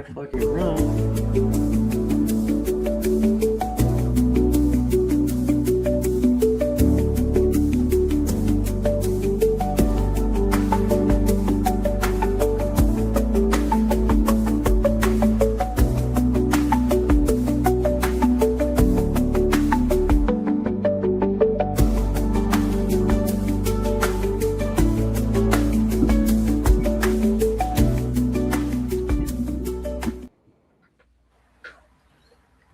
that fucking run.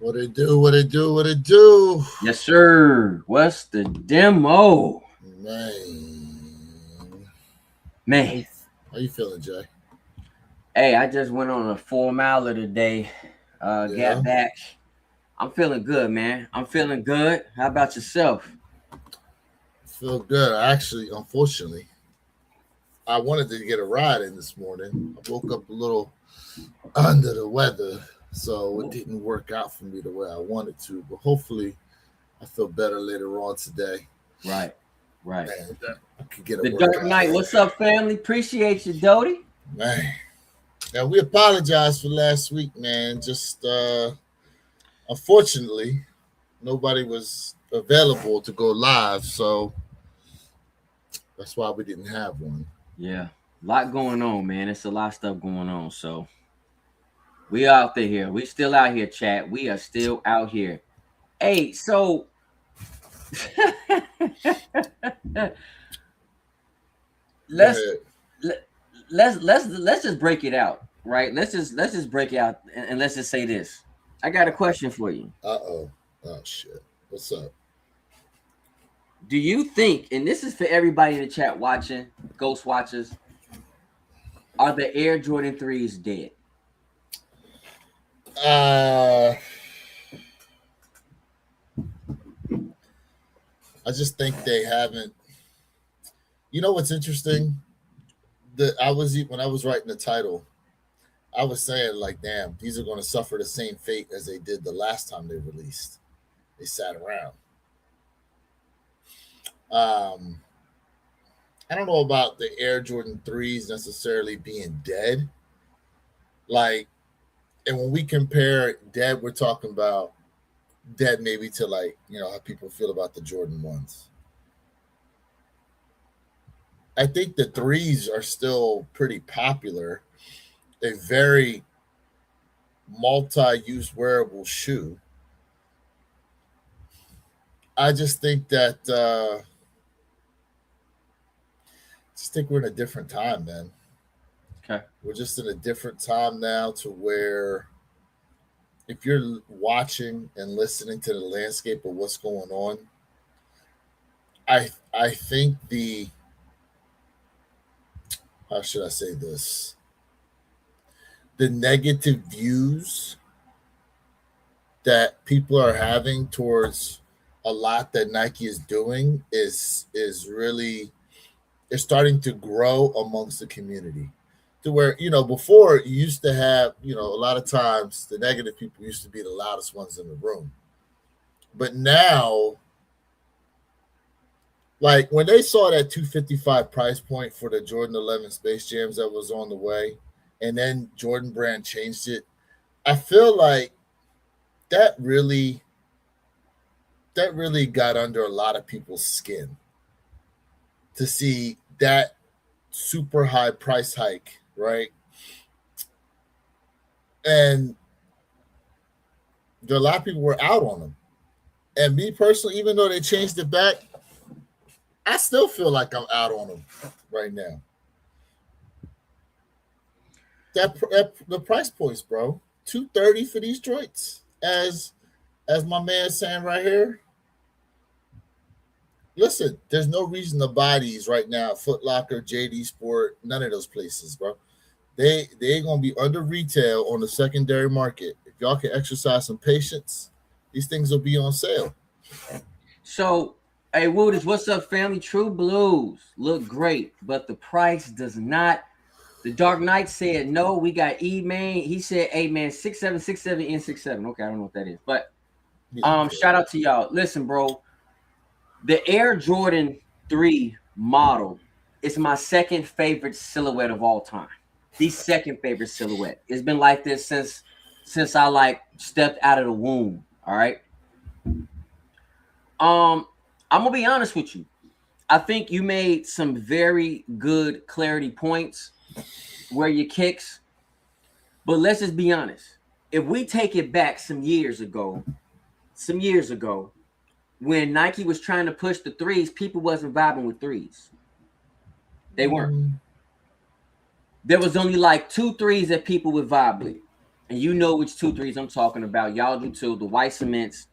What it do? What it do? What it do? Yes, sir. What's the demo? Man. How you feeling, Jay? Hey, I just went on a 4-miler today. Got back. I'm feeling good, man. I'm feeling good. How about yourself? Feel good. Actually, unfortunately, I wanted to get a ride in this morning. I woke up a little under the weather, so it didn't work out for me the way I wanted to. But hopefully, I feel better later on today. Right. Man, I could get a The Dark Knight. What's up, family? Appreciate you, Doty. Man. Now, we apologize for last week, man. Just unfortunately, nobody was available to go live, so that's why we didn't have one. Yeah, a lot going on, man. It's a lot of stuff going on. So we out there here. We still out here, chat. We are still out here. Hey, so let's just break it out, right? Let's just break it out and let's just say this. I got a question for you. Oh shit. What's up? Do you think, and this is for everybody in the chat watching, Ghost Watchers, are the Air Jordan 3s dead? I just think they haven't. You know what's interesting? When I was writing the title, I was saying like, damn, these are going to suffer the same fate as they did the last time they released. They sat around. I don't know about the Air Jordan 3s necessarily being dead. Like, and when we compare dead, we're talking about dead maybe to like, how people feel about the Jordan 1s. I think the 3s are still pretty popular. A very multi-use wearable shoe. I just think that we're in a different time, man. Okay. We're just in a different time now to where if you're watching and listening to the landscape of what's going on, I think how should I say this? The negative views that people are having towards a lot that Nike is doing is really is starting to grow amongst the community. To where, before you used to have, a lot of times the negative people used to be the loudest ones in the room. But now, like when they saw that $255 price point for the Jordan 11 Space Jams that was on the way, and then Jordan Brand changed it, I feel like that really got under a lot of people's skin to see that super high price hike, right? And a lot of people were out on them. And me personally, even though they changed it back, I still feel like I'm out on them right now. That the price points, bro, $230 for these joints, as my man's saying right here. Listen, there's no reason to buy these right now. Foot Locker, JD Sport, none of those places, bro. They're gonna be under retail on the secondary market. If y'all can exercise some patience, these things will be on sale. So, hey, Woodage, what's up, family? True Blues look great, but the price does not. The Dark Knight said no. We got E-Man. He said, hey, man, 6767 N67. Okay, I don't know what that is. But shout out to y'all. Listen, bro. The Air Jordan 3 model is my second favorite silhouette of all time. the second favorite silhouette. It's been like this since I like stepped out of the womb. All right. I'm gonna be honest with you. I think you made some very good clarity points where your kicks, but let's just be honest. If we take it back some years ago, when Nike was trying to push the threes, people wasn't vibing with threes. They weren't. There was only like 2 threes that people would vibe with. And you know which 2 threes I'm talking about. Y'all do too. The white cements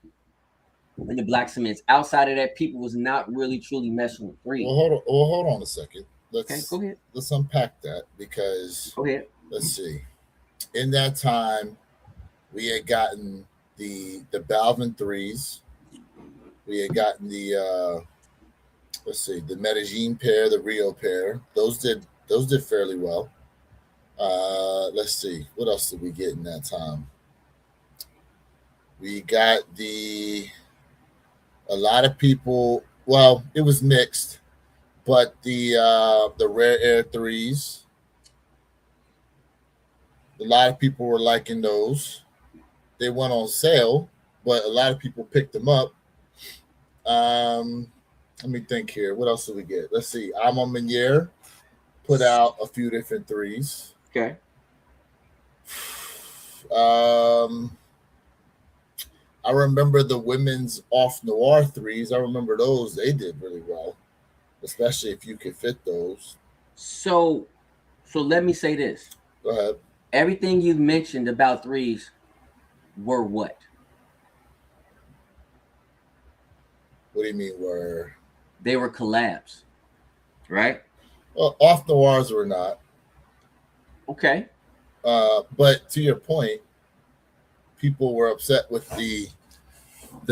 and the black cements. Outside of that, people was not really truly messing with threes. Hold on a second. Okay, go ahead. Let's unpack that because Go ahead. let's see. In that time, we had gotten the Balvin threes. We had gotten the let's see, the Medellin pair, the Rio pair. Those did fairly well. Let's see, what else did we get in that time? We got a lot of people. Well, it was mixed, but the Rare Air threes. A lot of people were liking those. They went on sale, but a lot of people picked them up. Let me think here. What else did we get? Let's see. Alma Meniere put out a few different threes. Okay. I remember the women's off noir threes. I remember those. They did really well, especially if you could fit those. So let me say this. Go ahead. Everything you've mentioned about threes were what? What do you mean were? They were collabs, right? Well, off noirs were not. Okay. But to your point, people were upset with the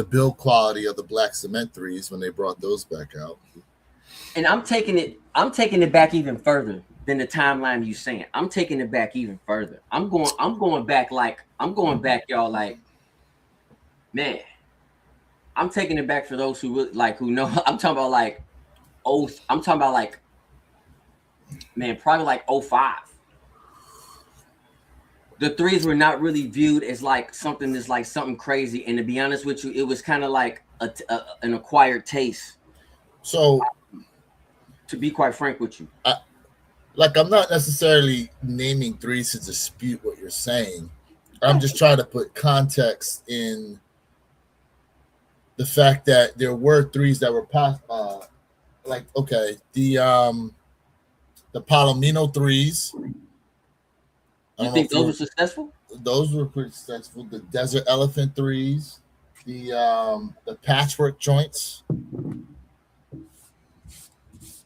build quality of the black cement threes when they brought those back out. And I'm taking it back even further than the timeline you saying. I'm taking it back even further. I'm going back, y'all, like, man. I'm taking it back for those who really, like, who know. I'm talking about like man, probably like 05. The threes were not really viewed as like something that's like something crazy. And to be honest with you, it was kind of like an acquired taste. So, to be quite frank with you, I'm not necessarily naming threes to dispute what you're saying. I'm just trying to put context in the fact that there were threes that were like, okay, the Palomino threes. You think those were successful? Those were pretty successful. The Desert Elephant threes, the patchwork joints,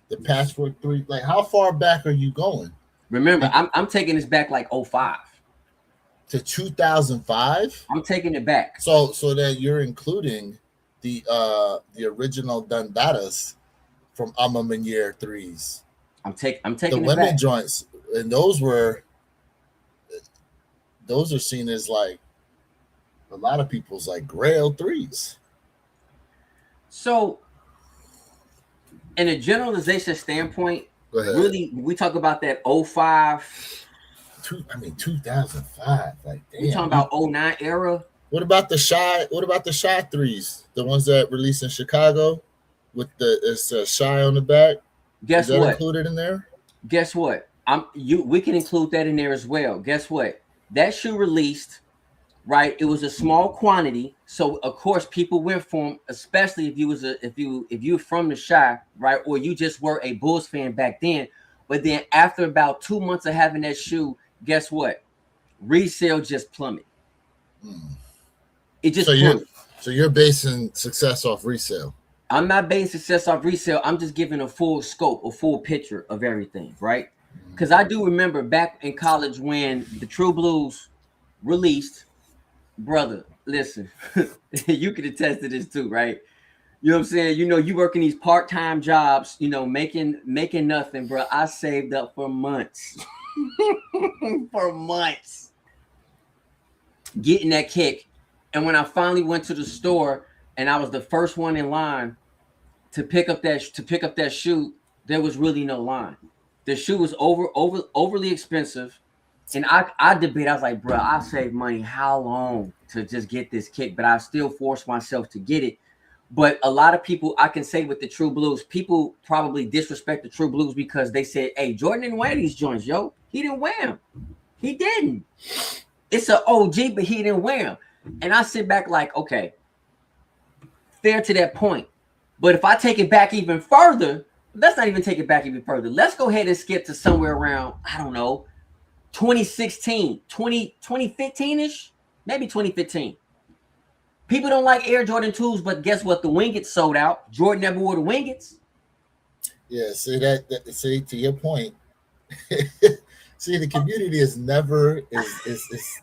the patchwork three. Like, how far back are you going? Remember, I'm taking this back like 05 to 2005. I'm taking it back. So that you're including the original Dundadas from Alma Meniere threes. I'm taking the women joints, and those are seen as like a lot of people's like grail threes. So, in a generalization standpoint, really, we talk about that 05. 2005. Like, damn. We talking about 09 era. What about the shy threes? The ones that released in Chicago with it's shy on the back. Guess Is that what? included in there? Guess what? We can include that in there as well. Guess what? That shoe released, right? It was a small quantity, so of course people went for them, especially if you were from the Shy, right? Or you just were a Bulls fan back then. But then after about 2 months of having that shoe, guess what? Resale just plummeted. It just plummeted. So you're basing success off resale. I'm not basing success off resale. I'm just giving a full scope, a full picture of everything, right? Because I do remember back in college when the True Blues released, brother, listen, you can attest to this too, right? You know what I'm saying? You know, you working these part-time jobs, you know, making nothing, bro. I saved up for months. For months. Getting that kick. And when I finally went to the store and I was the first one in line to pick up that shoe, there was really no line. The shoe was overly expensive. And I debate. I was like, bro, I saved money how long to just get this kick, but I still forced myself to get it. But a lot of people, I can say with the True Blues, people probably disrespect the True Blues because they said, hey, Jordan didn't wear these joints, yo. He didn't wear them. He didn't. It's an OG, but he didn't wear them. And I sit back like, okay, fair to that point. But if I take it back even further, let's not even take it back even further. Let's go ahead and skip to somewhere around, I don't know, 2016, 2015-ish, maybe 2015. People don't like Air Jordan 2s, but guess what? The Wingets sold out. Jordan never wore the Wingets. Yeah, see to your point. See, the community is never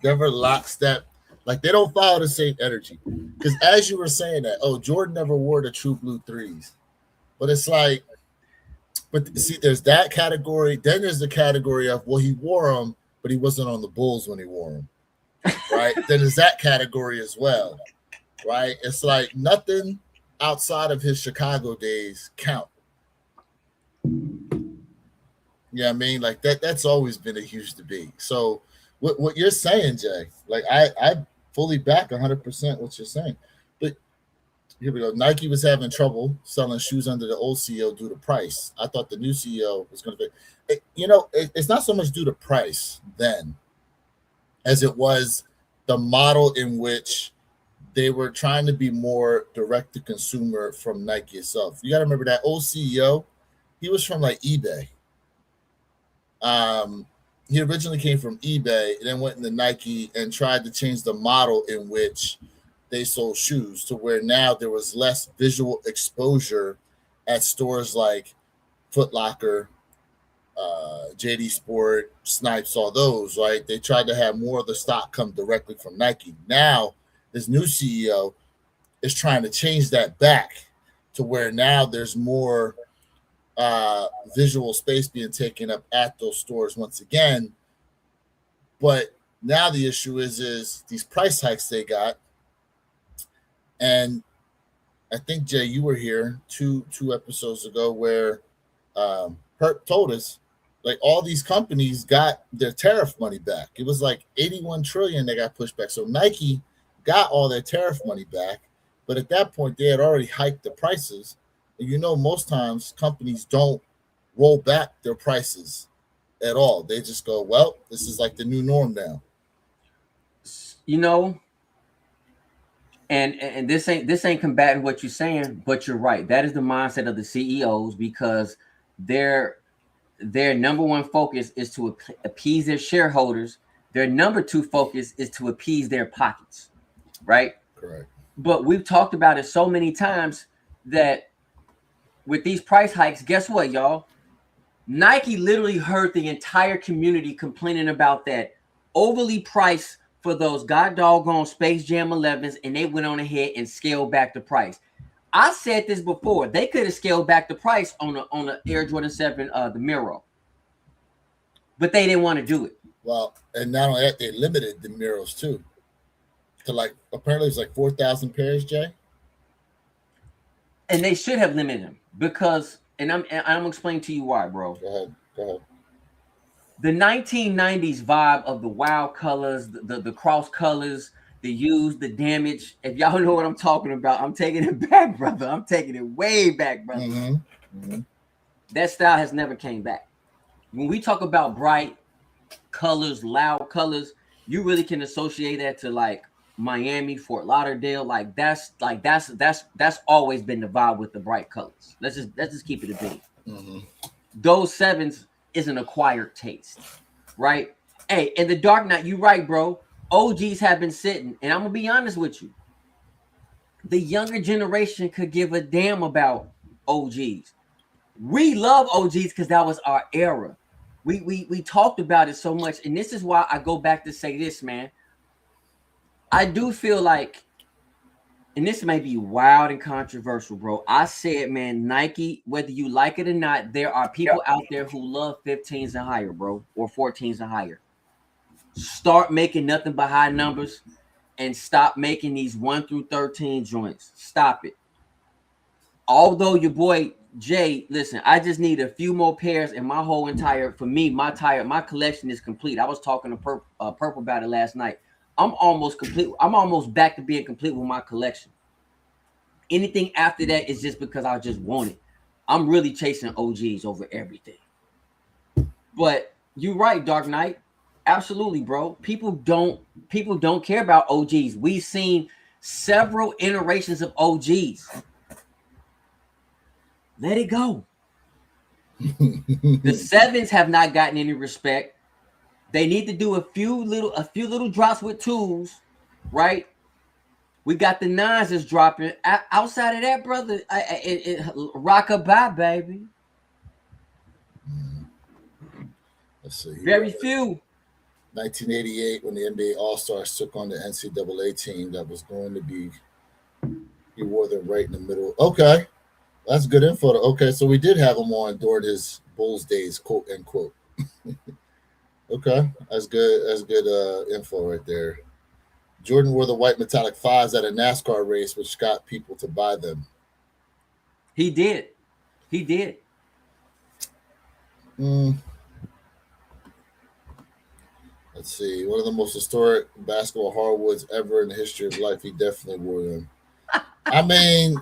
lockstep. Like they don't follow the same energy. Because as you were saying that, oh, Jordan never wore the True Blue 3s. But it's like, but see, there's that category. Then there's the category of, well, he wore them, but he wasn't on the Bulls when he wore them. Right? Then there's that category as well. Right? It's like nothing outside of his Chicago days count. Yeah, I mean, like that's always been a huge debate. So what you're saying, Jay, like I fully back 100% what you're saying. But here we go. Nike was having trouble selling shoes under the old CEO due to price. I thought the new CEO was going to be, it's not so much due to price then as it was the model in which they were trying to be more direct to consumer from Nike itself. You got to remember that old CEO, he was from like eBay. He originally came from eBay and then went into Nike and tried to change the model in which they sold shoes to where now there was less visual exposure at stores like Foot Locker, JD Sport, Snipes, all those, right? They tried to have more of the stock come directly from Nike. Now, this new CEO is trying to change that back to where now there's more visual space being taken up at those stores once again. But now the issue is these price hikes they got. And I think, Jay, you were here two episodes ago where Herb told us, like, all these companies got their tariff money back. It was like 81 trillion that got pushed back. So Nike got all their tariff money back. But at that point, they had already hiked the prices. And most times companies don't roll back their prices at all. They just go, well, this is like the new norm now. And this ain't combating what you're saying, but you're right. That is the mindset of the CEOs because their number one focus is to appease their shareholders. Their number two focus is to appease their pockets, right? Correct. But we've talked about it so many times that with these price hikes, guess what, y'all? Nike literally heard the entire community complaining about that overly priced for those god doggone Space Jam 11s, and they went on ahead and scaled back the price. I said this before. They could have scaled back the price on the Air Jordan 7, the Miro. But they didn't want to do it. Well, and not only that, they limited the Miros too. To like, apparently it's like 4,000 pairs, Jay. And they should have limited them because, and I'm gonna explain to you why, bro. Go ahead. The 1990s vibe of the wild colors, the cross colors, the use, the damage. If y'all know what I'm talking about, I'm taking it back, brother. I'm taking it way back, brother. Mm-hmm. That style has never came back. When we talk about bright colors, loud colors, you really can associate that to like Miami, Fort Lauderdale. Like that's always been the vibe with the bright colors. Let's just keep it a beat. Mm-hmm. Those 7s is an acquired taste, right? Hey, in the Dark Knight, you right, bro. OGs have been sitting, and I'm gonna be honest with you. The younger generation could give a damn about OGs. We love OGs because that was our era. We talked about it so much, and this is why I go back to say this, man. I do feel like, and this may be wild and controversial, bro. I said, man, Nike, whether you like it or not, there are people out there who love 15s and higher, bro, or 14s and higher. Start making nothing but high numbers and stop making these 1 through 13 joints. Stop it. Although your boy Jay, listen, I just need a few more pairs, and my whole entire for me, my collection is complete. I was talking to Purple about it last night. I'm almost complete. I'm almost back to being complete with my collection. Anything after that is just because I just want it. I'm really chasing OGs over everything. But you're right, Dark Knight. Absolutely, bro. People don't care about OGs. We've seen several iterations of OGs. Let it go. The sevens have not gotten any respect. They need to do a few little drops with twos, right? We got the nines that's dropping. Outside of that, brother, rockabye, baby. Let's see. Very few. 1988, when the NBA All Stars took on the NCAA team that was going to be, he wore them right in the middle. Okay, that's good info. Okay, so we did have him on during his Bulls days, quote unquote. Okay, that's good. That's good info right there. Jordan wore the white metallic fives at a NASCAR race, which got people to buy them. He did. He did. Mm, let's see. One of the most historic basketball hardwoods ever in the history of life. He definitely wore them. I mean,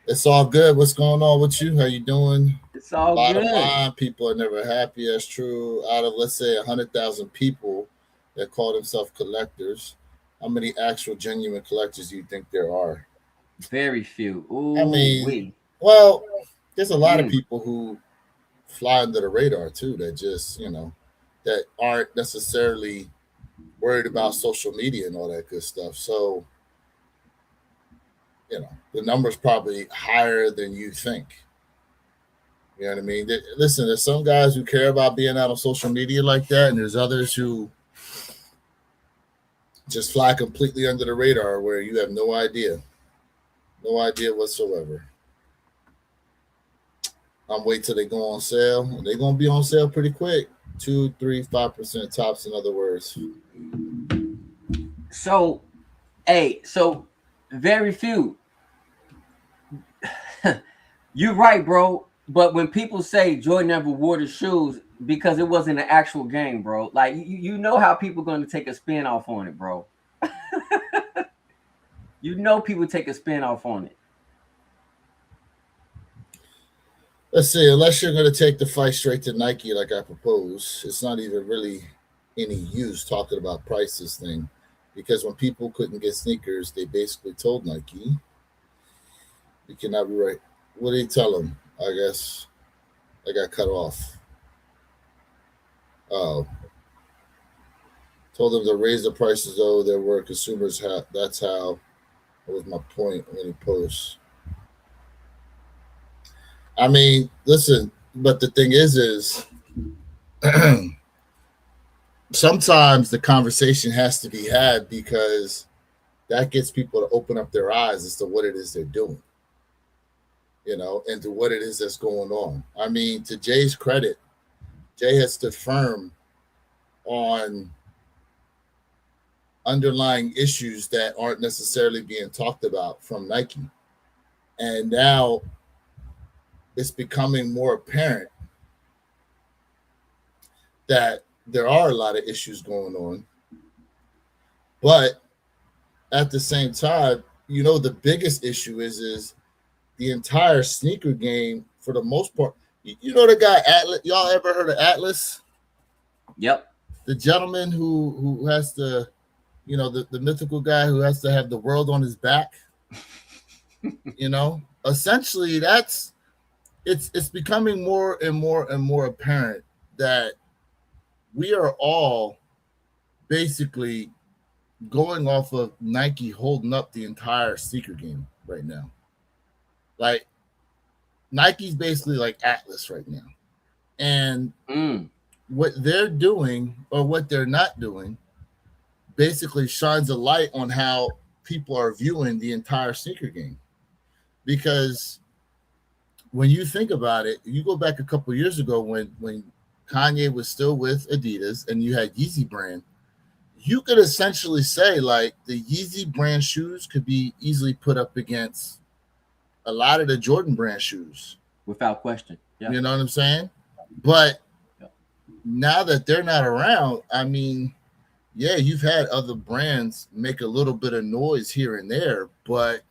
it's all good. What's going on with you? How you doing? It's all Bottom good. line, people are never happy. That's true. Out of, let's say, 100,000 people that call themselves collectors, how many actual genuine collectors do you think there are? Very few. I Ooh, mean, we. well, there's a lot of Mm. people who fly under the radar too, that just, that aren't necessarily worried about social media and all that good stuff. So, the number's probably higher than you think. You know what I mean? Listen, there's some guys who care about being out on social media like that, and there's others who just fly completely under the radar where you have no idea whatsoever. I'm waiting till they go on sale, and they're gonna be on sale pretty quick. 2, 3, 5% tops. In other words, So, so very few. You're right, bro. But when people say Jordan never wore the shoes because it wasn't an actual game, bro, like you know how people going to take a spin off on it, bro. You know people take a spin off on it. let's see. Unless you're gonna take the fight straight to Nike, like I propose, it's not even really any use talking about prices thing, because when people couldn't get sneakers, they basically told Nike, "You cannot be right." What did he tell them? I guess I got cut off. Oh, told them to raise the prices though. There were consumers. That's how. That was my point when he posts. I mean, listen, but the thing is sometimes the conversation has to be had because that gets people to open up their eyes as to what it is they're doing, and to what it is that's going on. I mean, to Jay's credit, Jay has stood firm on underlying issues that aren't necessarily being talked about from Nike. And now it's becoming more apparent that there are a lot of issues going on. But at the same time, the biggest issue is the entire sneaker game for the most part. You know the guy Atlas. Y'all ever heard of Atlas? Yep. The gentleman who has to, the mythical guy who has to have the world on his back. Essentially it's becoming more and more and more apparent that we are all basically going off of Nike holding up the entire sneaker game right now. Like Nike's basically like Atlas right now. And Mm. what they're doing or what they're not doing basically shines a light on how people are viewing the entire sneaker game. Because when you think about it, you go back a couple of years ago when Kanye was still with Adidas and you had Yeezy brand, you could essentially say like the Yeezy brand shoes could be easily put up against a lot of the Jordan brand shoes. Without question. Yeah. You know what I'm saying? But Yeah. now that they're not around, I mean, yeah, you've had other brands make a little bit of noise here and there, but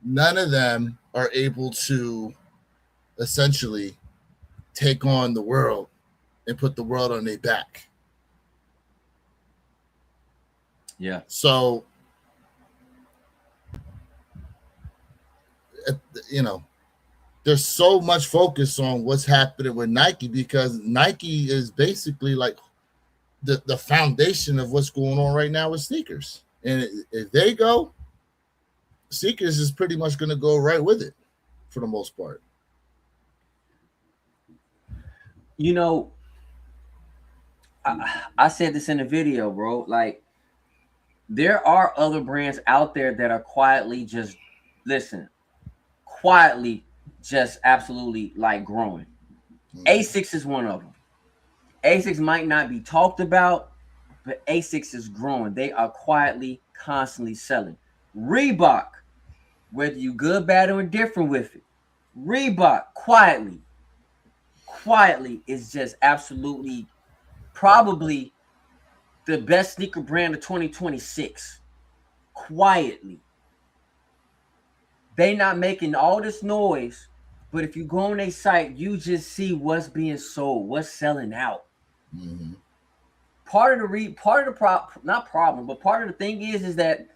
none of them are able to essentially take on the world and put the world on their back. Yeah. So, you know, there's so much focus on what's happening with Nike because Nike is basically like the foundation of what's going on right now with sneakers. And if they go, sneakers is pretty much going to go right with it for the most part. You know, I said this in the video, bro. Like, there are other brands out there that are quietly just, listen, quietly just absolutely like growing. A6 is one of them. A6 might not be talked about, but A6 is growing. They are quietly, constantly selling. Reebok, whether you good, bad, or indifferent with it, Reebok quietly is just absolutely probably the best sneaker brand of 2026. Quietly. They not making all this noise, but if you go on their site, you just see what's being sold, what's selling out. Mm-hmm. Part of the not problem, but part of the thing is that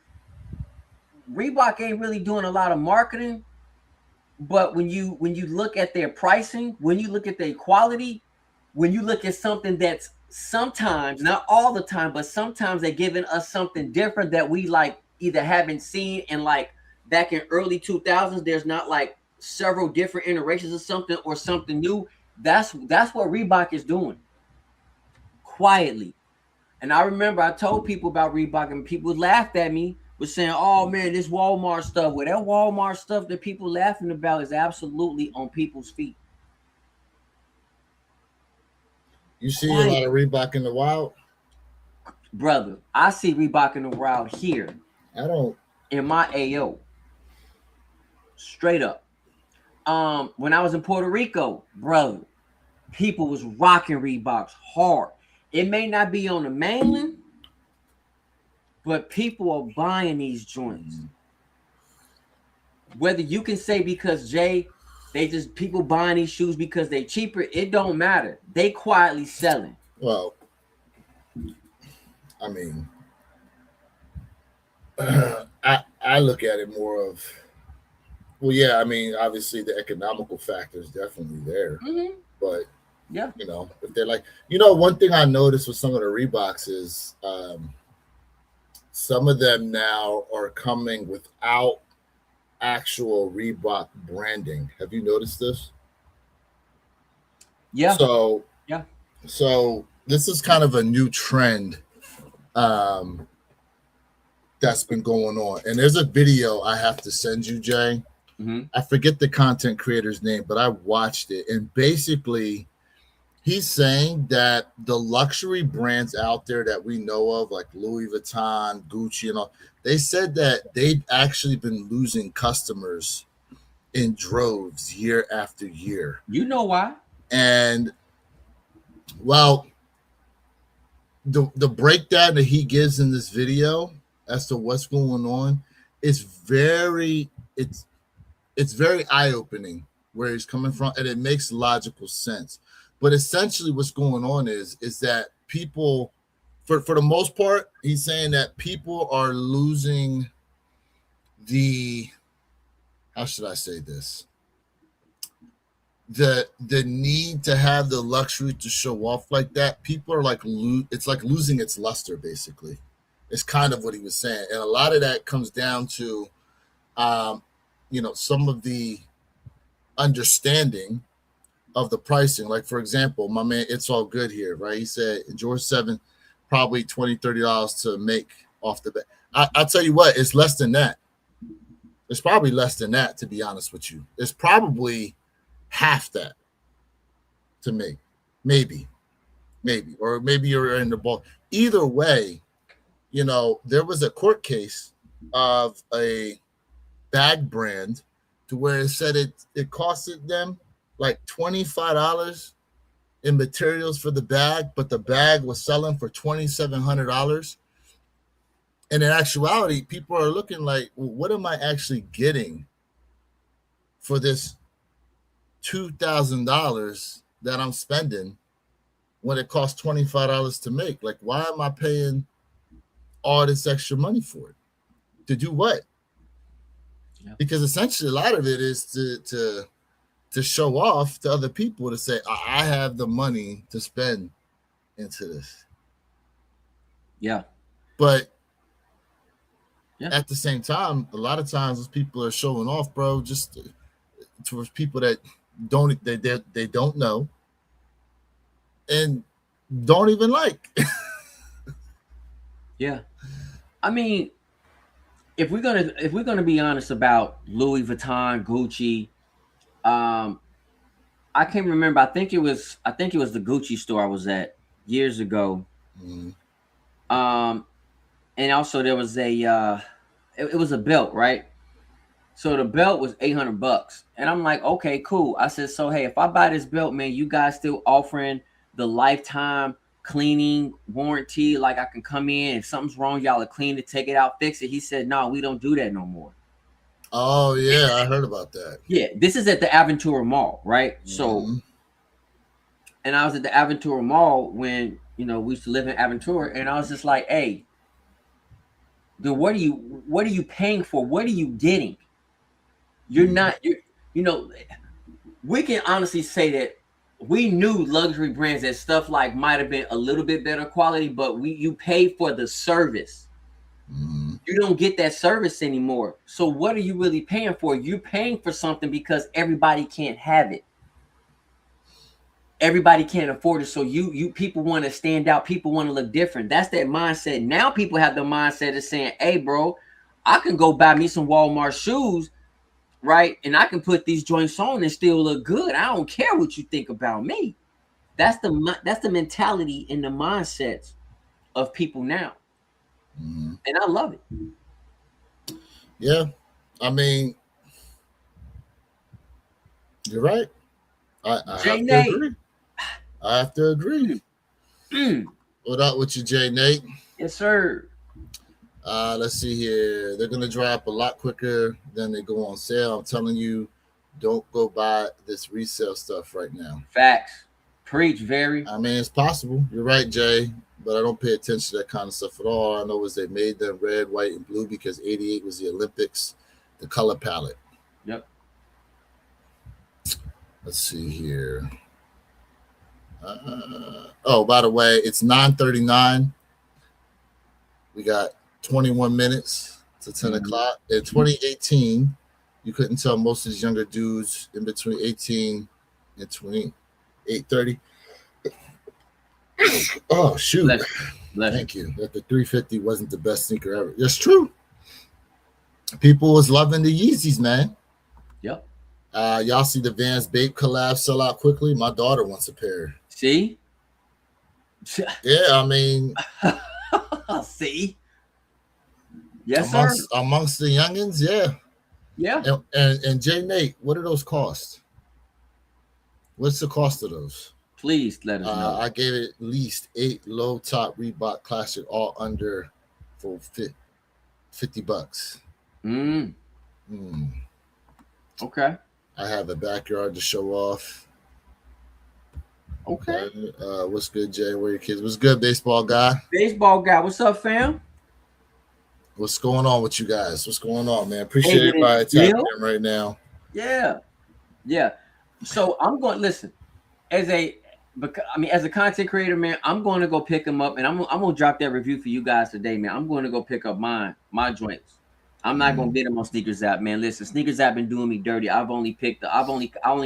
Reebok ain't really doing a lot of marketing. But when you look at their pricing, when you look at their quality, when you look at something that's sometimes, not all the time, but sometimes they're giving us something different that we like either haven't seen in like back in early 2000s. There's not like several different iterations of something or something new. That's what Reebok is doing quietly. And I remember I told people about Reebok and people laughed at me was saying, "Oh man, this Walmart stuff." Well, that Walmart stuff that people laughing about is absolutely on people's feet. You see a Quiet, lot of Reebok in the wild. brother. I see Reebok in the wild here I don't. in my AO. Straight up. When I was in Puerto Rico, brother, people was rocking Reeboks hard. It may not be on the mainland, but people are buying these joints. Whether you can say because Jay, they just people buying these shoes because they cheaper, it don't matter. They quietly selling. Well, I mean, I look at it more of well, yeah. I mean, obviously the economical factor is definitely there, Mm-hmm. but Yeah. you know, if they're like, you know, one thing I noticed with some of the Reeboks is some of them now are coming without actual Reebok branding. Have you noticed this? Yeah. So, Yeah. so this is kind of a new trend um, that's been going on. And there's a video I have to send you, Jay. Mm-hmm. I forget the content creator's name, but I watched it. And basically, he's saying that the luxury brands out there that we know of, like Louis Vuitton, Gucci, and all, they said that they've actually been losing customers in droves year after year. You know why? And well, the breakdown that he gives in this video as to what's going on is it's very eye-opening where he's coming from, and it makes logical sense. But essentially what's going on is that people for the most part, he's saying that people are losing the how should I say this? The need to have the luxury to show off like that. People are like it's like losing its luster, basically. It's kind of what he was saying. And a lot of that comes down to um, some of the understanding of the pricing. Like, for example, my man, It's All Good here, right? He said George 7, probably $20-$30 to make off the bat. I'll tell you what, it's less than that. It's probably less than that, to be honest with you. It's probably half that to me. Maybe. Or maybe you're in the ball. Either way, there was a court case of a bag brand to where it said it costed them like $25 in materials for the bag, but the bag was selling for $2,700. And in actuality, people are looking like, well, what am I actually getting for this $2,000 that I'm spending when it costs $25 to make? Like, why am I paying all this extra money for it? To do what? Yep. Because essentially, a lot of it is to show off to other people to say, I have the money to spend into this. Yeah. But Yeah. at the same time, a lot of times those people are showing off, bro, just towards people that they don't know and don't even like. Yeah. I mean, if we're gonna be honest about Louis Vuitton, Gucci, um, I can't remember. I think it was the Gucci store I was at years ago. Mm. Um, and also there was it was a belt, right? So the belt was $800, and I'm like, okay, cool. I said, so hey, if I buy this belt, man, you guys still offering the lifetime cleaning warranty? Like I can come in if something's wrong, y'all will clean it, take it out, fix it. He said, no, we don't do that no more. Oh yeah, I heard about that. Yeah, this is at the Aventura Mall, right? So, Mm-hmm. and I was at the Aventura Mall when we used to live in Aventura, and I was just like, hey, then what are you paying for? What are you getting? You're not you know we can honestly say that we knew luxury brands that stuff like might have been a little bit better quality, but you pay for the service. Mm-hmm. You don't get that service anymore. So what are you really paying for? You're paying for something because everybody can't have it. Everybody can't afford it. So you people want to stand out. People want to look different. That's that mindset. Now people have the mindset of saying, hey, bro, I can go buy me some Walmart shoes, right? And I can put these joints on and still look good. I don't care what you think about me. That's the mentality and the mindsets of people now, Mm-hmm. and I love it. Yeah, I mean, you're right. I Jay have to Nate, agree. I have to agree. mm, What up with you, Jay Nate? yes, sir. Let's see here. They're gonna dry up a lot quicker than they go on sale. I'm telling you, don't go buy this resale stuff right now. Facts, preach, very. I mean, it's possible. You're right, Jay, but I don't pay attention to that kind of stuff at all. I know is they made them red, white, and blue because '88 was the Olympics, the color palette. Yep. Let's see here. Oh, by the way, it's 9:39. We got 21 minutes to 10 o'clock. In 2018, you couldn't tell most of these younger dudes in between 18 and 28:30. Oh, shoot. Bless Thank you. That the 350 wasn't the best sneaker ever. That's true. People was loving the Yeezys, man. Yep. Y'all see the Vans Bape collab sell out quickly? My daughter wants a pair. See? Yeah, I mean, see? Yes, sir. Amongst the youngins, yeah. Yeah. And Jay Nate, what do those cost? What's the cost of those? Please let us know. I gave it at least 8 low top Reebok Classic, all under for $50. Mm. Mm. Okay. I have a backyard to show off. Okay. What's good, Jay? Where your kids? What's good, baseball guy? Baseball guy. What's up, fam? What's going on with you guys? What's going on, man? Appreciate everybody tapping in right now. Yeah. Yeah. So I'm going to listen as a content creator, man. I'm going to go pick them up, and I'm going to drop that review for you guys today, man. I'm going to go pick up my joints. I'm not going to get them on Sneakers App, man. Listen, Sneakers App been doing me dirty. I only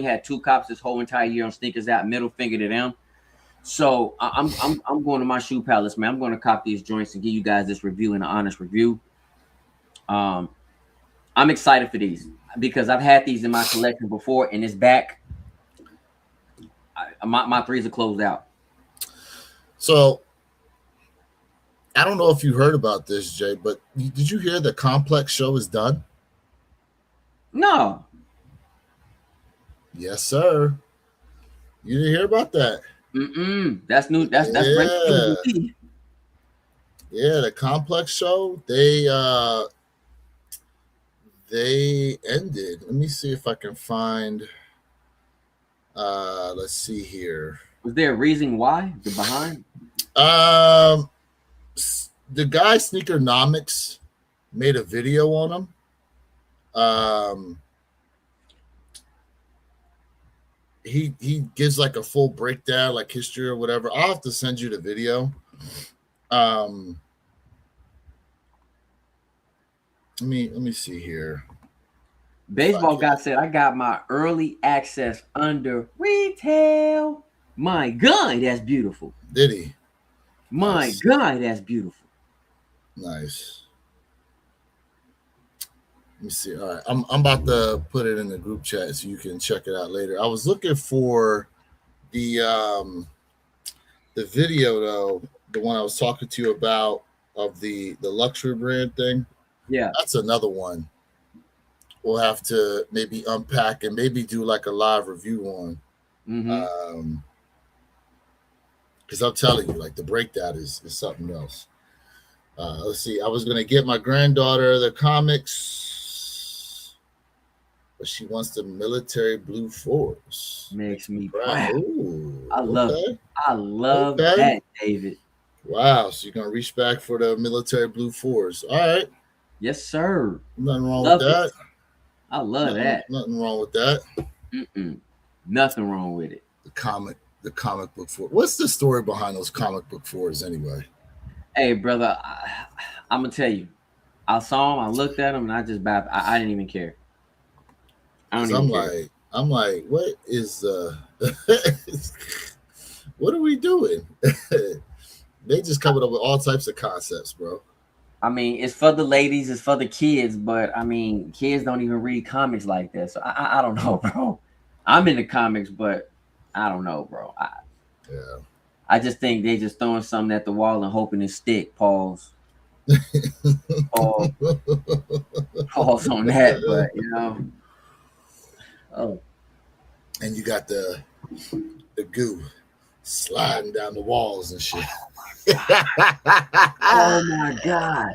had 2 cops this whole entire year on Sneakers App. Middle finger to them. So I'm going to my shoe palace, man. I'm going to cop these joints and give you guys this review and an honest review. I'm excited for these because I've had these in my collection before, and it's back. My 3s are closed out. So I don't know if you heard about this, Jay, but did you hear the Complex show is done? No. Yes, sir. You didn't hear about that? That's new. That's breaking news Yeah, to me. yeah. The Complex show they ended. Let me see if I can find. Let's see here. Was there a reason why? The behind? Um, the guy Sneakernomics made a video on him. Um, he gives like a full breakdown, like history or whatever. I'll have to send you the video. Um, let me see here. If I Baseball can. guy said, I got my early access under retail. My God, that's beautiful. Did he? My Nice. God, that's beautiful. Nice. Let me see. All right. I'm about to put it in the group chat so you can check it out later. I was looking for the the video though, the one I was talking to you about of the luxury brand thing. Yeah. That's another one we'll have to maybe unpack and maybe do like a live review on. Mm-hmm. Um, because I'm telling you, like the breakdown is something else. Let's see. I was gonna get my granddaughter the comics, but she wants the military blue force. Makes me Proud. proud. Ooh, I love it. okay, I love okay. that, David. Wow. So you're gonna reach back for the military blue force. All right. Yes, sir. Nothing wrong with Love it. that. I love Nothing, that. nothing wrong with that. Mm-mm. Nothing wrong with it. The comic book for. What's the story behind those comic book fours anyway? Hey, brother, I'm gonna tell you. I saw him. I looked at him, and I just I didn't even care. I don't Because even care. I'm like, what is what are we doing? They just coming up with all types of concepts, bro. I mean, it's for the ladies, it's for the kids, but I mean, kids don't even read comics like that. So I don't know, bro. I'm into comics, but I don't know, bro. Yeah. I just think they just throwing something at the wall and hoping it stick. Pause. Pause. Pause on that, but oh, And you got the goo sliding down the walls and shit. oh my God.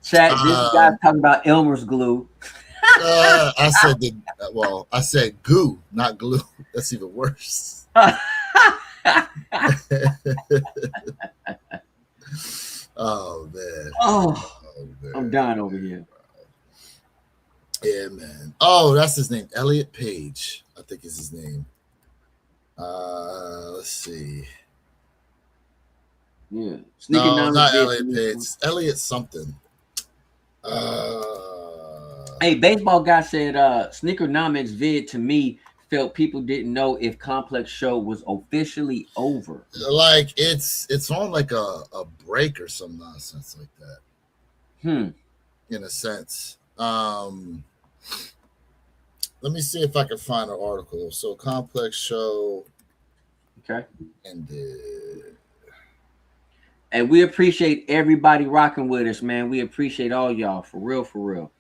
Chat, this guy's um, talking about Elmer's glue. I said goo, not glue. That's even worse. Oh man. Oh, Oh I'm man. dying over here. Yeah, man. Oh, that's his name. Elliot Page, I think is his name. Let's see. Yeah. No, Sneakernomics not did. Elliot Page. It's Elliot something. Hey, baseball guy said Sneakernomics vid to me felt people didn't know if Complex show was officially over. Like it's on like a break or some nonsense like that. Hmm. In a sense. Let me see if I can find an article. So Complex show Okay. ended. And we appreciate everybody rocking with us, man. We appreciate all y'all for real, for real.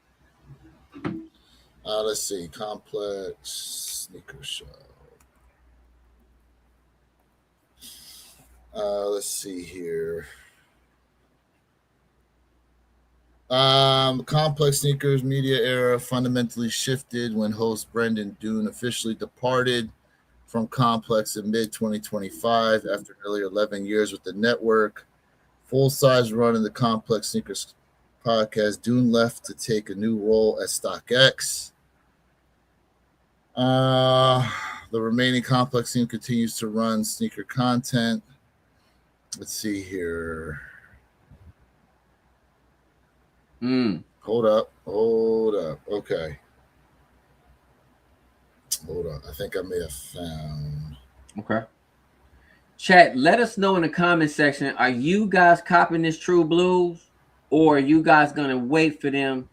Let's see. Complex sneaker show. Let's see here. Complex sneakers media era fundamentally shifted when host Brendan Dune officially departed from Complex in mid 2025 after nearly 11 years with the network. Full size run in the Complex Sneakers podcast. Dune left to take a new role at StockX. The remaining Complex team continues to run sneaker content. Let's see here. Hold up. Okay. Hold up. I think I may have found. Okay. Chat, let us know in the comment section. Are you guys copying this True Blues, or are you guys gonna wait for them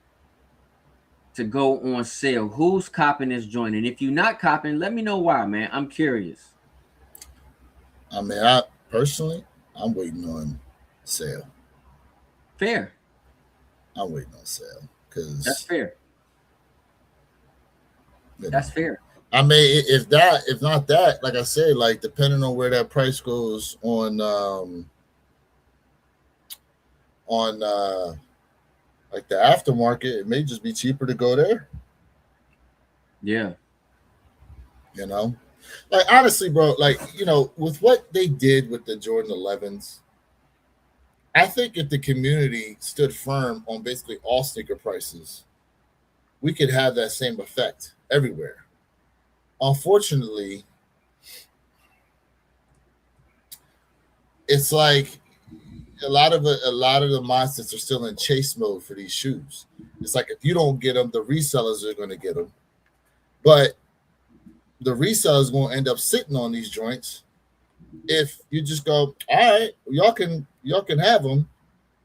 to go on sale? Who's copying this joint? And if you're not copying, let me know why, man. I'm curious. I mean, I personally, I'm waiting on Sale. Fair. I'm waiting on sale That's because fair. you know. That's fair. I mean, if not that, like I said, like depending on where that price goes on like the aftermarket, it may just be cheaper to go there. Yeah. You know, like honestly, bro, like with what they did with the Jordan 11s, I think if the community stood firm on basically all sneaker prices, we could have that same effect everywhere. Unfortunately, it's like a lot of the mindsets are still in chase mode for these shoes. It's like if you don't get them, the resellers are going to get them, but the resellers going to end up sitting on these joints if you just go, all right, y'all can have them,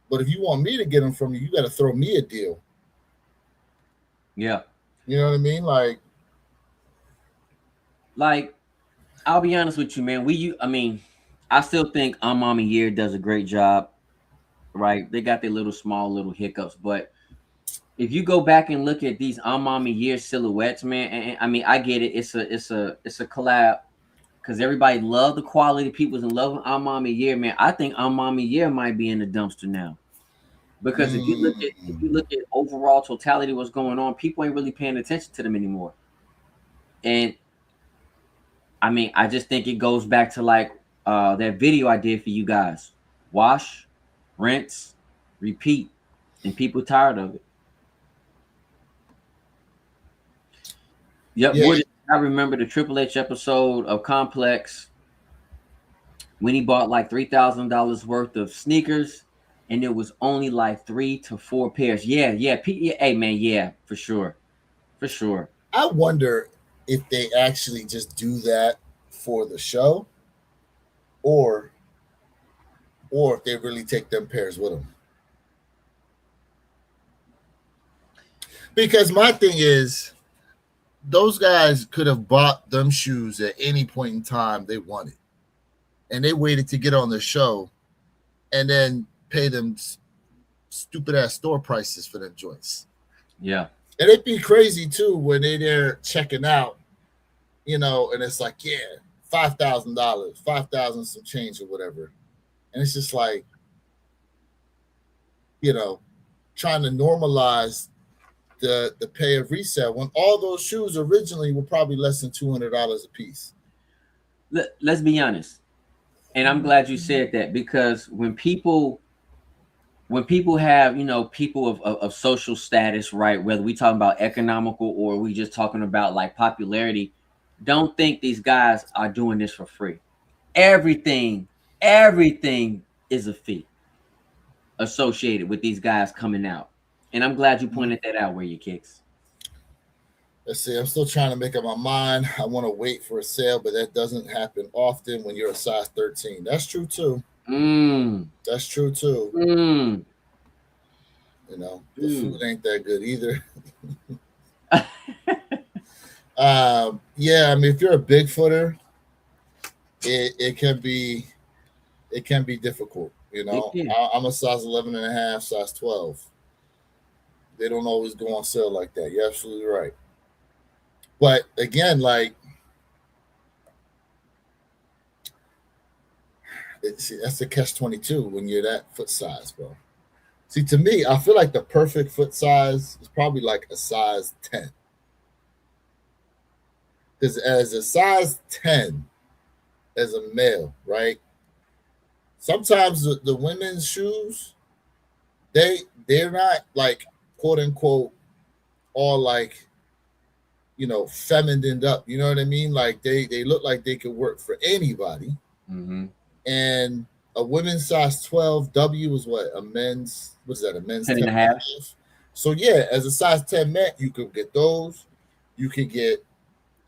but if you want me to get them from you, you got to throw me a deal. Yeah. You know what I mean? Like, I'll be honest with you, man. I mean, I still think Mama Year does a great job, right? They got their little hiccups, but if you go back and look at these Mama Year silhouettes, man, and I mean, I get it. It's a collab because everybody love the quality. People's in love with Mama Year, man. I think Mama Year might be in the dumpster now because if you look at overall totality, what's going on, people ain't really paying attention to them anymore. And I mean, I just think it goes back to like that video I did for you guys. Wash, rinse, repeat. And people tired of it. Yep, yeah, Woody, I remember the Triple H episode of Complex when he bought like $3,000 worth of sneakers and it was only like 3 to 4 pairs. Yeah, hey man, yeah, for sure. For sure. I wonder if they actually just do that for the show, or if they really take them pairs with them. Because my thing is, those guys could have bought them shoes at any point in time they wanted, and they waited to get on the show, and then pay them stupid ass store prices for them joints. Yeah. And it'd be crazy too when they're there checking out, and it's like, yeah, $5,000, 5,000 some change or whatever, and it's just like, you know, trying to normalize the pay of resale when all those shoes originally were probably less than $200 a piece. Let's be honest. And I'm glad you said that because when people have, people of social status, right, whether we talking about economical or we just talking about like popularity, don't think these guys are doing this for free. Everything is a fee associated with these guys coming out, and I'm glad you pointed that out where you kicks. Let's see, I'm still trying to make up my mind. I want to wait for a sale, but that doesn't happen often when you're a size 13. That's true too. mm, That's true too. mm, The food mm. ain't that good either. Yeah, I mean, if you're a Bigfooter, it can be difficult. It can. I'm a size 11 and a half, size 12. They don't always go on sale like that. You're absolutely right. But again, like, that's the catch 22 when you're that foot size, bro. See, to me, I feel like the perfect foot size is probably like a size 10. Because as a size 10, as a male, right? Sometimes the women's shoes, they're not like quote unquote all like feminine up. You know what I mean? Like they look like they could work for anybody. Mm-hmm. And a women's size 12W is what? What is that? A men's 10 10 and a and a half. half? So yeah, as a size 10 man, you could get those. You could get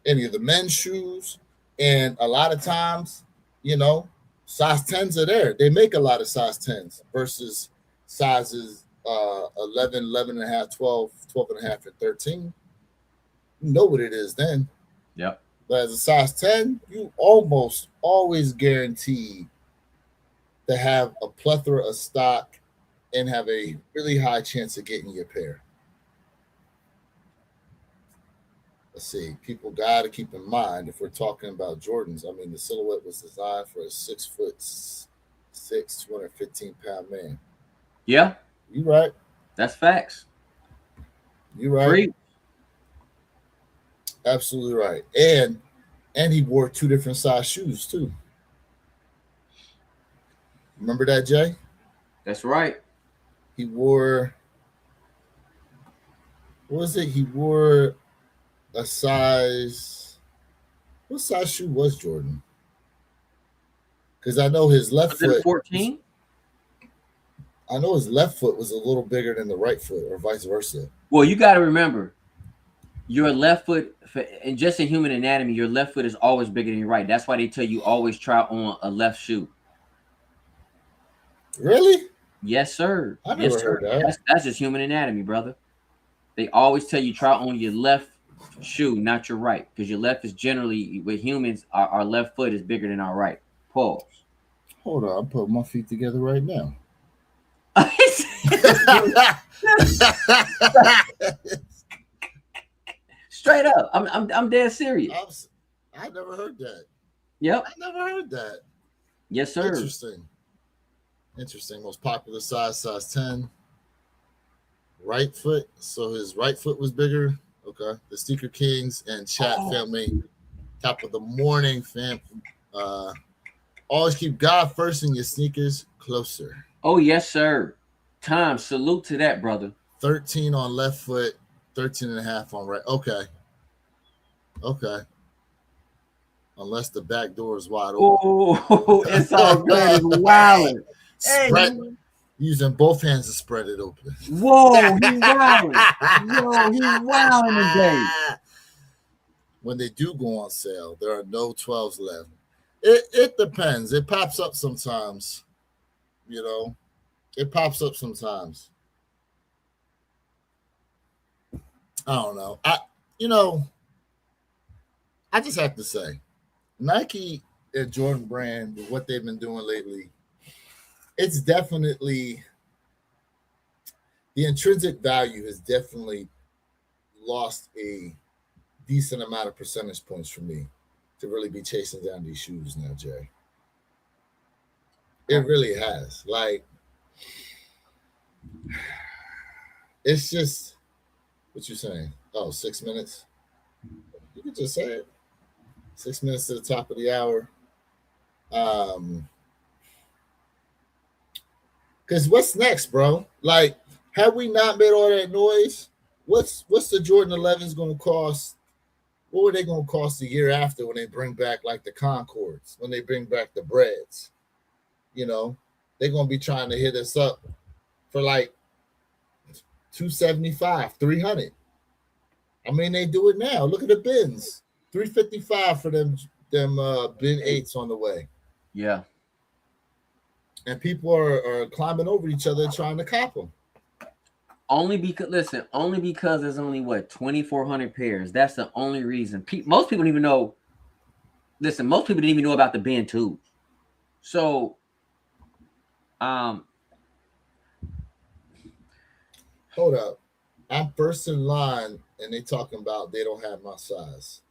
any of the men's shoes. And a lot of times, you know, size 10s are there. They make a lot of size 10s versus sizes 11, 11 and a half, 12, 12 and a half, and 13. You know what it is then. Yep. But as a size 10, you almost always guarantee that have a plethora of stock and have a really high chance of getting your pair. Let's see. People got to keep in mind if we're talking about Jordans. I mean, the silhouette was designed for a 6'6", 215-pound man. Yeah, You right. that's facts. You right. Free. Absolutely right. And he wore two different size shoes too. Remember that, Jay? That's right. He wore, what was it? He wore a size. What size shoe was Jordan? Because I know his left Was it a foot. 14? I know his left foot was a little bigger than the right foot, or vice versa. Well, you got to remember, your left foot, and just in human anatomy, your left foot is always bigger than your right. That's why they tell you always try on a left shoe. Really? Yes, sir. I Yes, never sir. heard that. That's just human anatomy, brother. They always tell you try on your left shoe, not your right, because your left is generally with humans. Our left foot is bigger than our right. Pause. Hold on, I'm putting my feet together right now. Straight up, I'm dead serious. I never heard that. Yep. I never heard that. Yes, sir. Interesting. Interesting. Most popular size 10. Right foot. So his right foot was bigger. Okay. The Sneaker Kings and Chat family. Top of the morning, fam. Always keep God first in your sneakers closer. Oh, yes, sir. Tom, salute to that, brother. 13 on left foot, 13 and a half on right. Okay. Okay. Unless the back door is wide open. Oh, it's all good. It's wilding. Spread, using both hands to spread it open. Whoa, he's wilding. Yo, he's wilding today. When they do go on sale, there are no 12s left. It depends. It pops up sometimes. You know, it pops up sometimes. I don't know. I just have to say, Nike and Jordan Brand, with what they've been doing lately, it's definitely, the intrinsic value has definitely lost a decent amount of percentage points for me to really be chasing down these shoes now, Jay. It really has. Like, it's just, what you saying? Oh, 6 minutes? You can just say it. 6 minutes to the top of the hour. Because what's next, bro? Like, have we not made all that noise? What's the Jordan 11s going to cost? What were they going to cost the year after when they bring back like the Concords, when they bring back the Breads? You know, they're going to be trying to hit us up for like $275, $300. I mean, they do it now. Look at the bins. $355 for them bin 8s on the way. Yeah. And people are climbing over each other trying to cop them. Only because there's only 2,400 pairs. That's the only reason. Most people don't even know. Listen, most people didn't even know about the bin too. So, hold up. I'm first in line, and they talking about they don't have my size.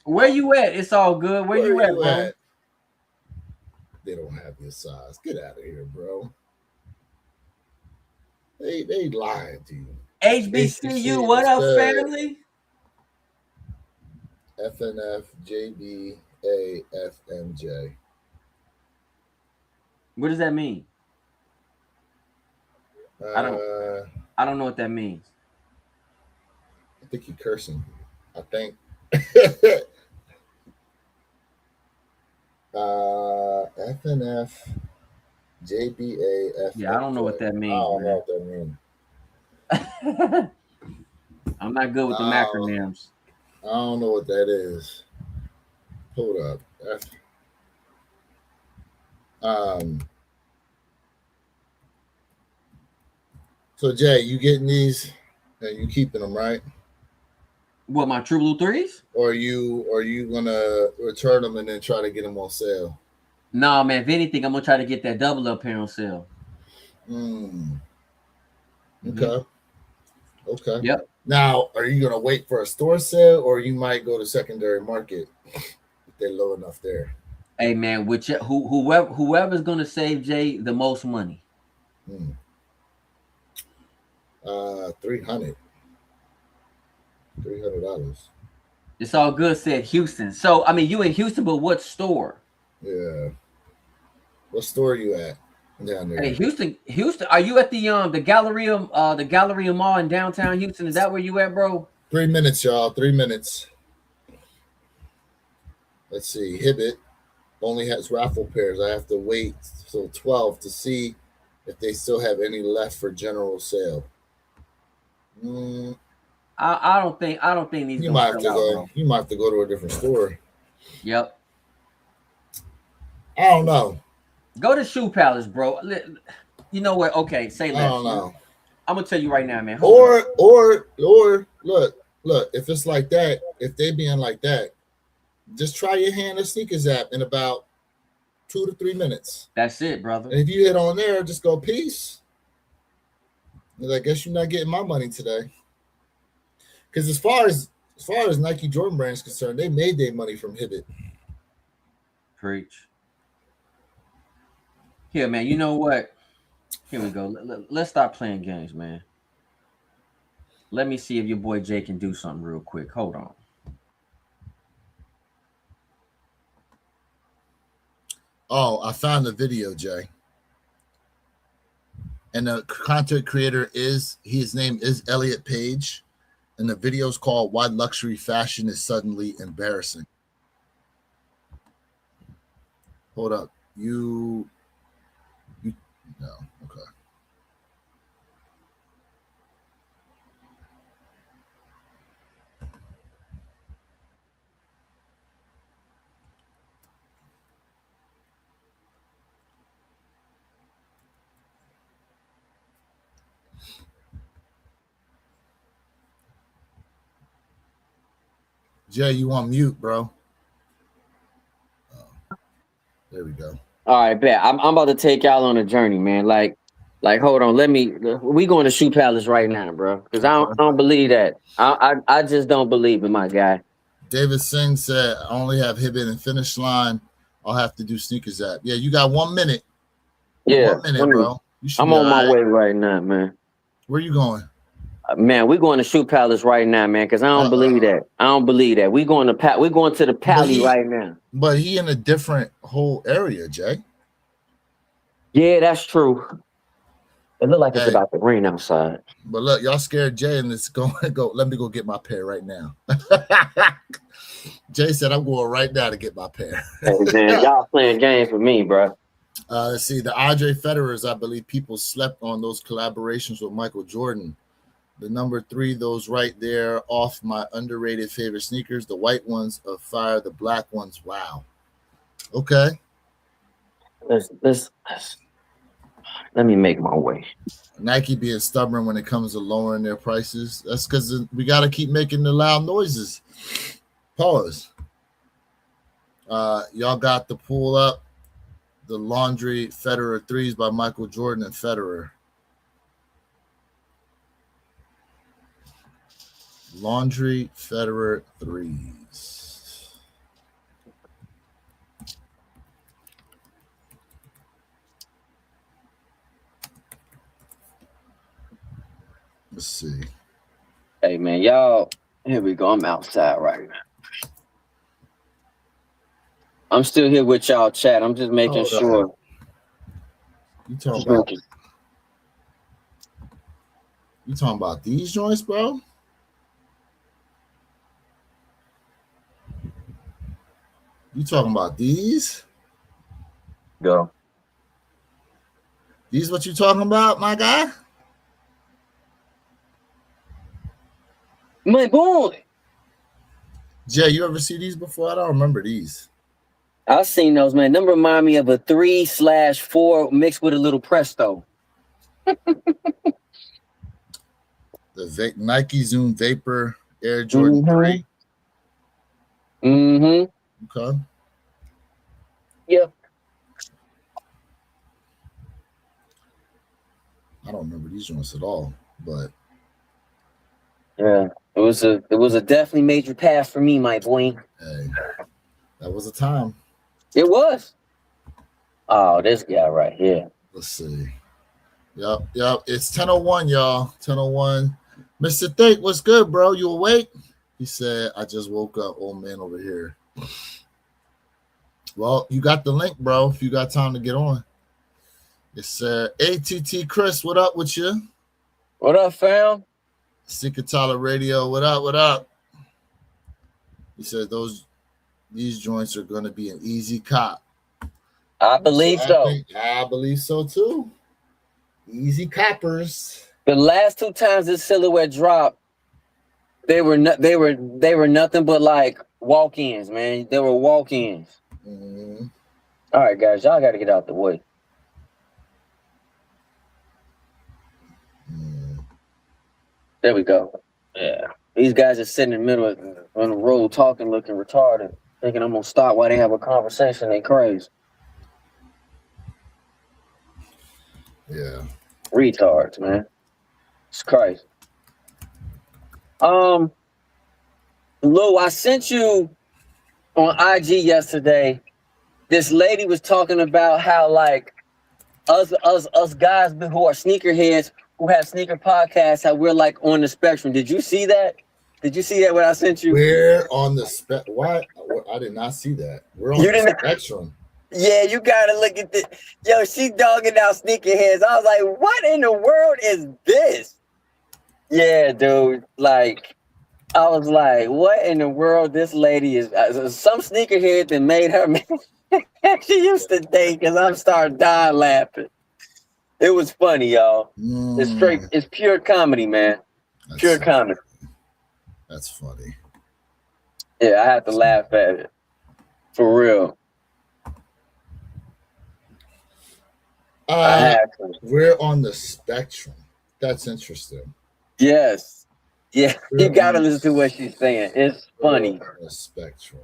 Where you at? It's all good. Where you at, bro? They don't have your size. Get out of here, bro. They lying to you. HBCU, what up, family? FNF, JBA, FMJ. What does that mean? I don't know what that means. I think you're cursing. I think. FNF, JBA, FMJ. Yeah, I don't know what that means. I don't know what that means. I'm not good with the acronyms. I don't know what that is. Hold up. So Jay, you getting these and you keeping them, right? What, my True Blue 3s? Or are you gonna return them and then try to get them on sale? Nah, man. If anything, I'm gonna try to get that double up here on sale. Mm, Mm-hmm. okay. Okay. Yep. Now, are you gonna wait for a store sale, or you might go to secondary market if they're low enough there? Hey, man. Whoever's gonna save Jay the most money. Hmm. 300. $300. It's all good. Said Houston. So I mean, you in Houston, but what store? Yeah. What store are you at down Hey, there? Houston. Are you at the Galleria Mall in downtown Houston? Is that where you at, bro? 3 minutes, y'all. 3 minutes. Let's see. Hibbit only has raffle pairs. I have to wait till 12 to see if they still have any left for general sale. Mm, I don't think these you gonna might have sell to out, go. bro. You might have to go to a different store. Yep. I don't know. Go to Shoe Palace, bro. You know what? Okay, say I don't less. know. I'm gonna tell you right now, man. Hold up. Or look. If it's like that, if they being like that, just try your hand at Sneakers app in about 2 to 3 minutes. That's it, brother. And if you hit on there, just go peace. And I guess you're not getting my money today. Because as far as Nike Jordan brand is concerned, they made their money from Hibbit. Preach. Here, man. You know what? Here we go. Let's stop playing games, man. Let me see if your boy Jay can do something real quick. Hold on. Oh, I found the video, Jay. And the content creator his name is Elliot Page. And the video is called Why Luxury Fashion is Suddenly Embarrassing. Hold up. You no, okay. Jay, you on mute, bro. There we go. All right, bet. I'm about to take y'all on a journey, man. Hold on. We going to Shoe Palace right now, bro. Because I don't believe that. I just don't believe it, my guy. David Singh said, I only have Hibbit and Finish Line. I'll have to do Sneakers app. Yeah, you got 1 minute. Yeah, 1 minute, bro. You should I'm be all on my right. way right now, man. Where you going? Man, we're going to Shoe Palace right now, man. Because I don't believe that. I don't believe that. We're going to the Pally right now. But he in a different whole area, Jay. Yeah, that's true. It look like it's about to rain outside. But look, y'all scared Jay, and it's going to go. Let me go get my pair right now. Jay said, I'm going right now to get my pair. Hey, man, y'all playing games with me, bro. Let's see. The Andre Federers, I believe people slept on those collaborations with Michael Jordan. The number 3, those right there off my underrated favorite sneakers. The white ones of fire, the black ones. Wow. Okay. Let me make my way. Nike being stubborn when it comes to lowering their prices. That's because we got to keep making the loud noises. Pause. Y'all got the pull up. The Laundry Federer 3s by Michael Jordan and Federer. Laundry Federer 3s. Let's see. Hey, man, y'all. Here we go. I'm outside right now. I'm still here with y'all, chat. I'm just making sure. You talking about these joints, bro? You talking about these? Go. These what you talking about, my guy? My boy. Jay, you ever see these before? I don't remember these. I've seen those, man. Them remind me of a 3/4 mixed with a little Presto. The Nike Zoom Vapor Air Jordan 3. Mm-hmm. Okay. Yep. I don't remember these joints at all, but Yeah, it was a definitely major pass for me, my boy. hey, that was a time. It was. Oh, this guy right here. Let's see. Yep. It's 10:01, y'all. 10:01. Mr. Think, what's good, bro? You awake? He said, I just woke up, old man over here. Well, you got the link, bro, if you got time to get on. It's ATT Chris, what up with you? What up, fam? Secret Tyler Radio, what up? He said these joints are gonna be an easy cop. I believe so. I believe so too. Easy coppers. The last two times this silhouette dropped, they were nothing but like walk-ins, man. They were walk-ins. Mm-hmm. All right, guys, y'all got to get out the way. There we go. Yeah, these guys are sitting in the middle on the road talking, looking retarded, thinking I'm gonna stop while they have a conversation. They crazy. Yeah. Retards, man. It's crazy. Lou, I sent you on IG yesterday. This lady was talking about how like us guys who are sneakerheads who have sneaker podcasts, how we're like on the spectrum. Did you see that? Did you see that when I sent you? We're on the What? I did not see that. We're on the spectrum. Yeah, you gotta look at this. Yo, she dogging out sneakerheads. I was like, what in the world is this? Yeah, dude. Like, I was like, what in the world? This lady is some sneakerhead that made her. She used to date because I'm starting dying laughing. It was funny, y'all. It's straight. It's pure comedy, man. Pure comedy. That's funny. Yeah, I have to laugh at it. For real. We're on the spectrum. That's interesting. Yes. Yeah, you gotta listen to what she's saying. It's funny. On the spectrum.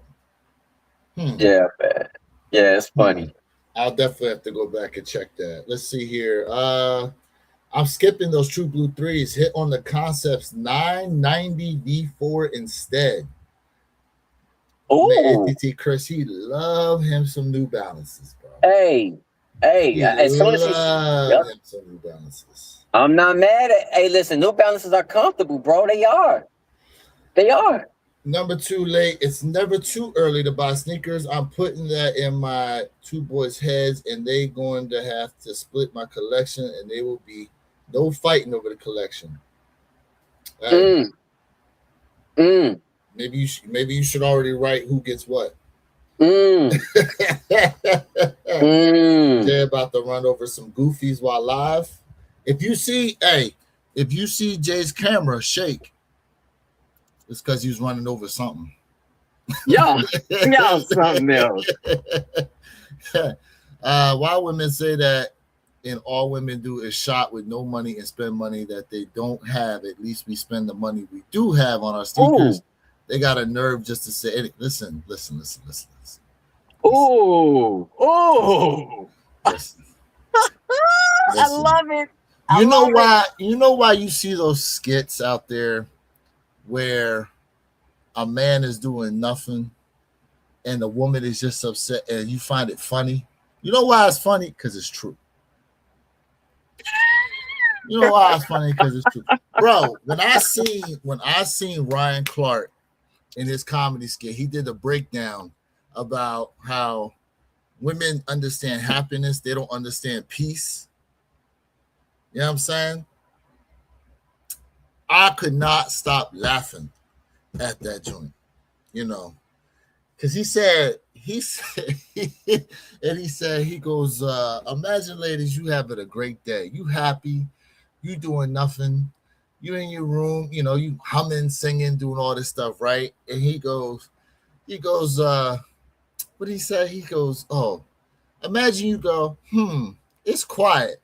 Yeah, man. Yeah, it's funny. I'll definitely have to go back and check that. Let's see here. I'm skipping those True Blue 3s. Hit on the Concepts 990 V4 instead. Oh, ATT Chris, he love him some New Balances, bro. Hey, as soon as him some New Balances. I'm not mad at. Hey, listen, New Balances are comfortable, bro. They are. Number 2, late. It's never too early to buy sneakers. I'm putting that in my two boys' heads, and they going to have to split my collection, and they will be no fighting over the collection. Right? Maybe you should already write who gets what. They're about to run over some goofies while live. If you see Jay's camera shake, it's because he was running over something. Y'all something else. Why women say that and all women do is shop with no money and spend money that they don't have. At least we spend the money we do have on our sneakers. Ooh. They got a nerve just to say, hey, listen. Oh. Listen. I love it. You know why you see those skits out there where a man is doing nothing and the woman is just upset and you find it funny? You know why it's funny? Because it's true. You know why it's funny? Because it's true. Bro, when I seen Ryan Clark in his comedy skit, he did a breakdown about how women understand happiness, they don't understand peace. You know what I'm saying? I could not stop laughing at that joint, you know, because he goes, imagine, ladies, you having a great day. You happy, you doing nothing, you in your room, you know, you humming, singing, doing all this stuff, right? And he goes, what did he say? He goes, oh, imagine you go, it's quiet.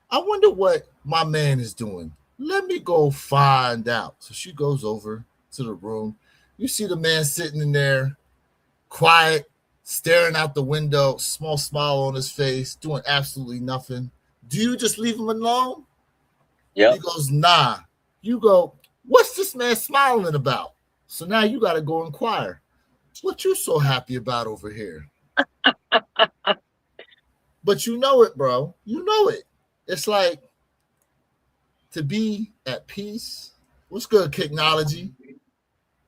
I wonder what my man is doing. Let me go find out. So she goes over to the room. You see the man sitting in there, quiet, staring out the window, small smile on his face, doing absolutely nothing. Do you just leave him alone? Yep. He goes, nah. You go, what's this man smiling about? So now you got to go inquire. What you so happy about over here? But you know it, bro. You know it. It's like to be at peace. What's good, Kicknology?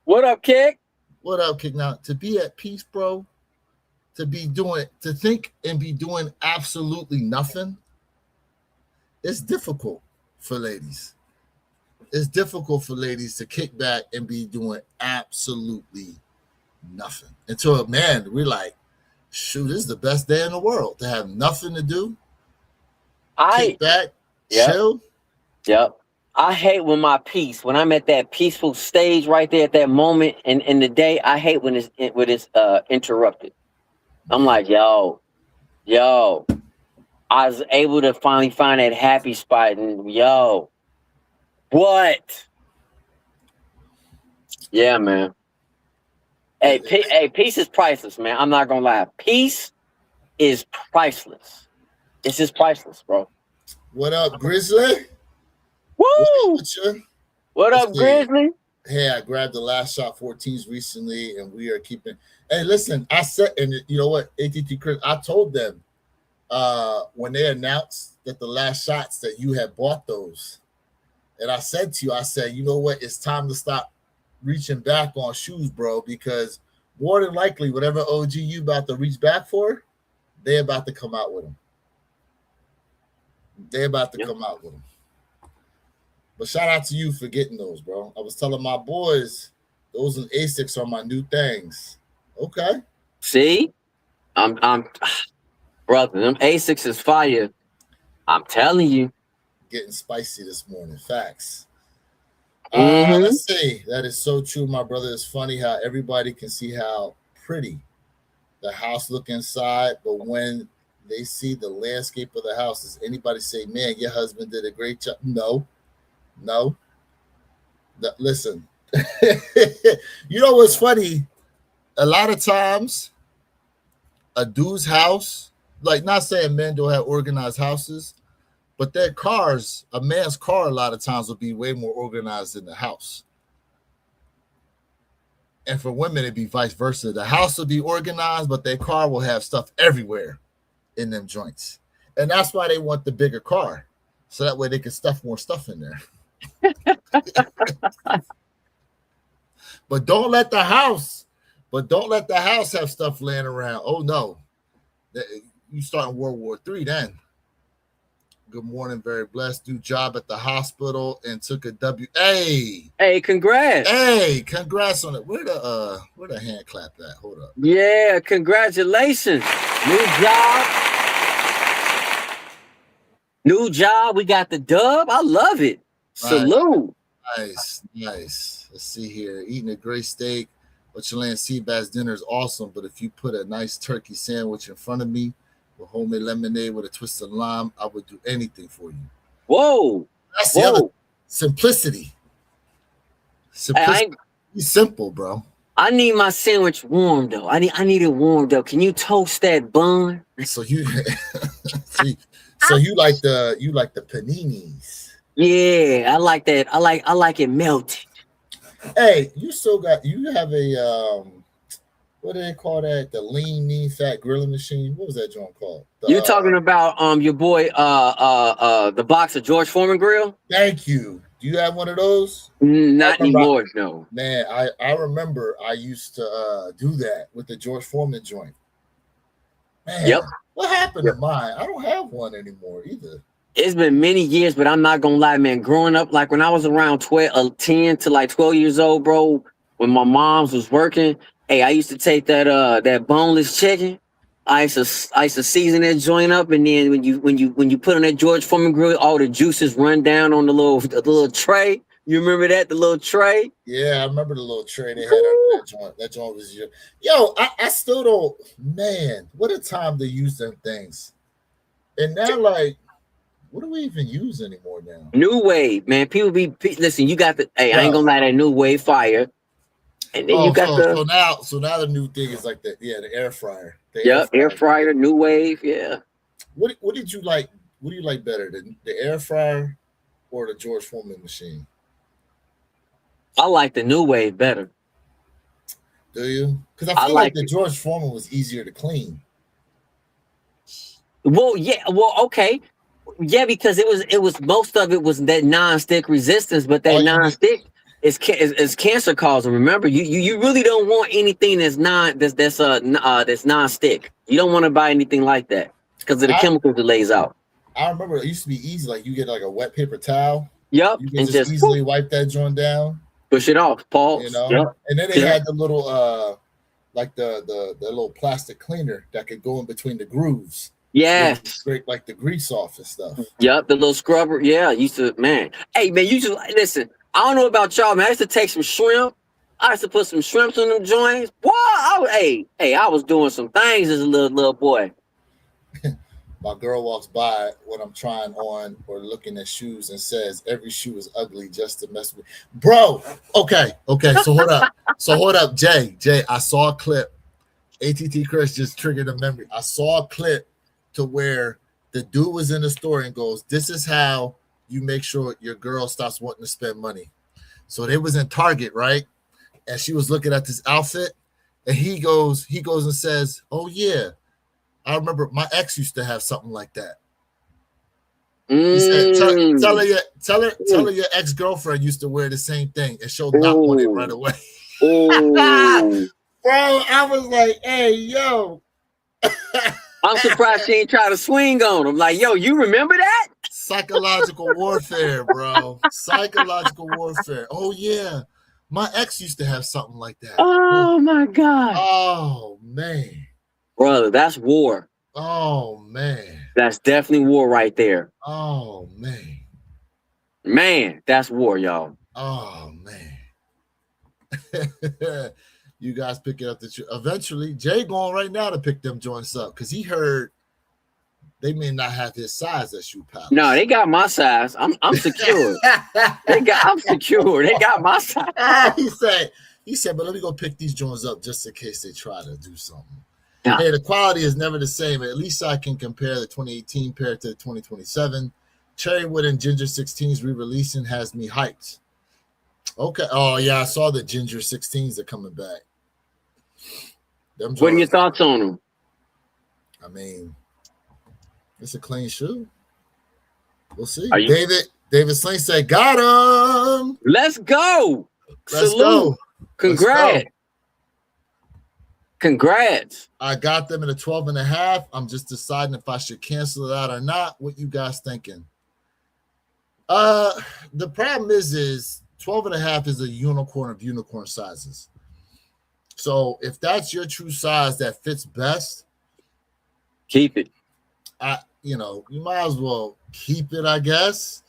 What up, Kick? What up, Kicknology? To be at peace, bro. To think and be doing absolutely nothing. It's difficult for ladies. It's difficult for ladies to kick back and be doing absolutely nothing. Until, man, we're like, shoot, this is the best day in the world to have nothing to do. Kick back, chill. Yep. I hate when I'm at that peaceful stage right there at that moment in the day. I hate when it's interrupted. I'm like, yo, I was able to finally find that happy spot, and yo, what? Yeah, man. Hey, peace is priceless, man. I'm not gonna lie. Peace is priceless. It's just priceless, bro. What up, Grizzly? Woo! What up, Grizzly? Hey, I grabbed the last shot 14s recently, and we are keeping. Hey, listen, I said, and you know what, ATT Chris, I told them when they announced that the last shots that you had bought those, and I said to you, I said, you know what, it's time to stop reaching back on shoes, bro, because more than likely, whatever OG you about to reach back for, they're about to come out with them. They're about to come out with them. But shout out to you for getting those, bro. I was telling my boys, those and ASICs are my new things. Okay. See? I'm brother, them ASICs is fire. I'm telling you. Getting spicy this morning. Facts. Mm-hmm. Let's see. That is so true, my brother. It's funny how everybody can see how pretty the house look inside, but when they see the landscape of the house, does anybody say, man, your husband did a great job? No. Listen, you know what's funny? A lot of times, a dude's house, like not saying men don't have organized houses, but their cars, a man's car, a lot of times will be way more organized than the house. And for women, it'd be vice versa. The house will be organized, but their car will have stuff everywhere in them joints. And that's why they want the bigger car. So that way they can stuff more stuff in there. But don't let the house have stuff laying around. Oh no. You start in World War III then. Good morning, very blessed. Do job at the hospital and took a W. Hey, congrats. Hey, congrats on it. Where the hand clap at? Hold up. Yeah, congratulations. New job. We got the dub. I love it. Salute. Nice. Let's see here. Eating a great steak or Chilean sea bass dinner is awesome, but if you put a nice turkey sandwich in front of me with homemade lemonade with a twist of lime, I would do anything for you. Whoa. That's the other simplicity. He's simple, bro. I need my sandwich warm though. I need it warm though. Can you toast that bun? So you so you like the paninis. Yeah, I like that. I like it melted. Hey, you have a what do they call that? The lean, mean, fat grilling machine. What was that joint called? You're talking about your boy the boxer George Foreman grill? Thank you. Do you have one of those? Not anymore, no. Man, I remember I used to do that with the George Foreman joint. Man, yep. What happened to mine? I don't have one anymore either. It's been many years, but I'm not gonna lie, man. Growing up, like when I was around 10 to like 12 years old, bro, when my mom's was working, hey, I used to take that boneless chicken. I used to season that joint up, and then when you put on that George Foreman grill, all the juices run down on the little tray. You remember that, the little tray? Yeah, I remember the little tray they had on that joint. That joint was yo. I still don't. Man, what a time to use them things. And now, like, what do we even use anymore now? New wave, man. People listen. You got the. Hey, I ain't gonna lie, that new wave fire. And then you got so now the new thing is like the air fryer. Air fryer, new wave, yeah. What did you like? What do you like better, the air fryer or the George Foreman machine? I like the new wave better. Do you? Because I I feel like like the it. George Foreman was easier to clean. Well, yeah. Well, okay. Yeah, because it was most of it was that non-stick resistance, but that All you need, non-stick is cancer causing. Remember, you really don't want anything that's non-stick. You don't want to buy anything like that because of the I chemicals it lays out. I remember it used to be easy. Like you get like a wet paper towel, Yep, you can and just just whoop, easily wipe that joint down, push it off. you Pause. know. Yep. And then they Yep. had the little like the little plastic cleaner that could go in between the grooves, so you can Yes. scrape like the grease off and stuff. Yep. The little scrubber. Yeah. Used to man. Hey man, you just listen. I don't know about y'all, man. I used to take some shrimp. I used to put some shrimps on them joints. Boy, hey, I was doing some things as a little boy. My girl walks by when I'm trying on or looking at shoes and says every shoe is ugly just to mess with me. Bro, okay. So hold up, Jay. I saw a clip. ATT Chris just triggered a memory. I saw a clip to where the dude was in the store and goes, "This is how you make sure your girl stops wanting to spend money." So they was in Target, right? And she was looking at this outfit, and he goes and says, "Oh yeah, I remember my ex used to have something like that." He said, "Tell Mm. her your tell her Mm. your ex girlfriend used to wear the same thing, and she'll not want it right Ooh. away." Ooh. Bro, I was like, "Hey, yo." I'm surprised she ain't try to swing on him. Like, yo, you remember that? Psychological warfare, bro. Psychological warfare. Oh yeah, my ex used to have something like that. Oh my God. Oh man. Brother, that's war. Oh man. That's definitely war right there. Oh man. Man, that's war, y'all. Oh man. You guys pick it up. Eventually, Jay going right now to pick them joints up because he heard they may not have his size at Shoe Palace. No, they got my size. I'm secure. I'm secure. They got my size. he said, but let me go pick these joints up just in case they try to do something. Yeah. Hey, the quality is never the same. At least I can compare the 2018 pair to the 2027. Cherrywood and Ginger 16s re-releasing has me hyped. Okay. Oh yeah, I saw the Ginger 16s are coming back. What are your thoughts on them? I mean, it's a clean shoe. We'll see. Are you- David Sling said, "Got him. Let's go. Let's Salute. go. Congrats. Let's go. Congrats. I got them in a 12.5. I'm just deciding if I should cancel it out or not. What you guys thinking?" The problem is 12.5 is a unicorn of unicorn sizes. So if that's your true size that fits best, Keep it. you might as well keep it, I guess.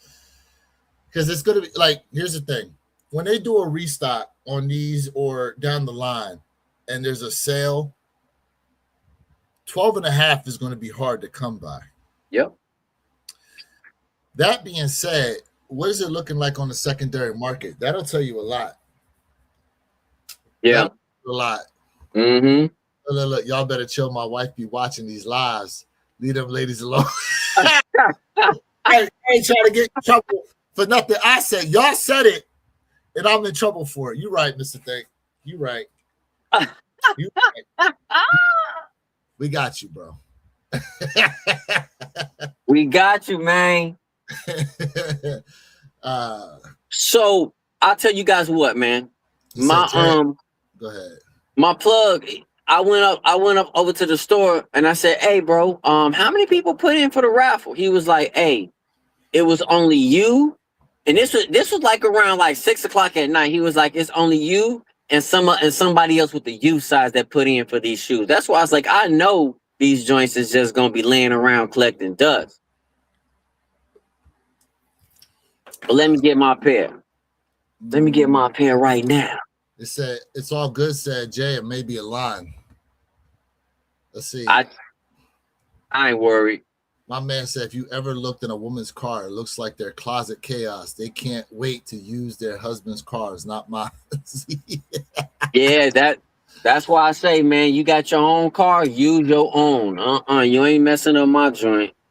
Because it's gonna be like, here's the thing. When they do a restock on these or down the line and there's a sale, 12.5 is going to be hard to come by. Yep. That being said, what is it looking like on the secondary market? That'll tell you a lot. Yeah. A lot. Mm-hmm. Look, y'all better chill. My wife be watching these lives. Leave them ladies alone. I ain't trying to get in trouble for nothing. I said, y'all said it, and I'm in trouble for it. You right, Mr. Think. You right. You right. We got you, bro. We got you, man. So I'll tell you guys what, man. My go ahead. My plug. I went up over to the store and I said, "Hey, bro, how many people put in for the raffle?" He was like, "Hey, it was only you." And this was like around like 6:00 at night. He was like, "It's only you and somebody else with the U size that put in for these shoes." That's why I was like, I know these joints is just gonna be laying around collecting dust. But let me get my pair. Let me get my pair right now. It said it's all good, said Jay. It may be a line. Let's see. I ain't worried. My man said, if you ever looked in a woman's car, it looks like they're closet chaos. They can't wait to use their husband's cars, not mine. Yeah, that's why I say, man, you got your own car, use your own. You ain't messing up my joint.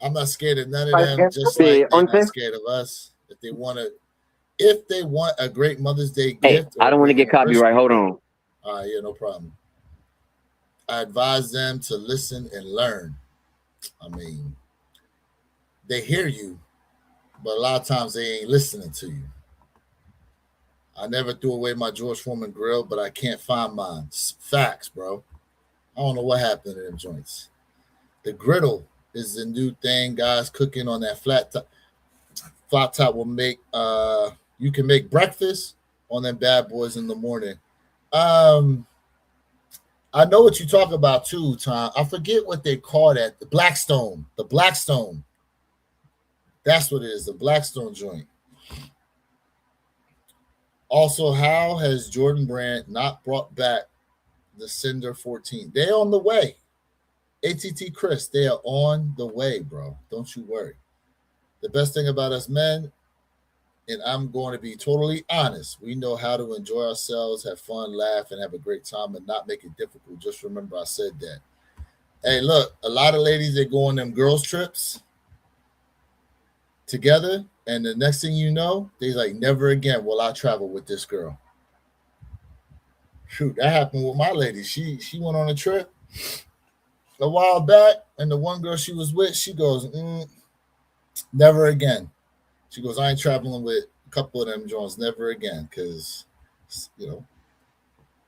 I'm not scared of none of them. Just like they're not scared of us. If they want a great Mother's Day Hey, gift I or a don't want to great get copyright. anniversary Hold gift, on. yeah, no problem. I advise them to listen and learn. I mean, they hear you, but a lot of times they ain't listening to you. I never threw away my George Foreman grill, but I can't find mine. Facts, bro. I don't know what happened to them joints. The griddle is the new thing, guys. Cooking on that flat top. Flat top will make you can make breakfast on them bad boys in the morning. Um, I know what you talk about too, Tom. I forget what they call that. The Blackstone. The Blackstone. That's what it is. The Blackstone joint. Also, how has Jordan Brand not brought back the Cinder 14? They're on the way. ATT Chris, they are on the way, bro. Don't you worry. The best thing about us men, and I'm going to be totally honest, we know how to enjoy ourselves, have fun, laugh, and have a great time and not make it difficult. Just remember I said that. Hey, look, a lot of ladies, they go on them girls' trips together, and the next thing you know, they're like, never again will I travel with this girl. Shoot, that happened with my lady. She went on a trip a while back, and the one girl she was with, she goes, never again. She goes, I ain't traveling with a couple of them Jones, never again, because,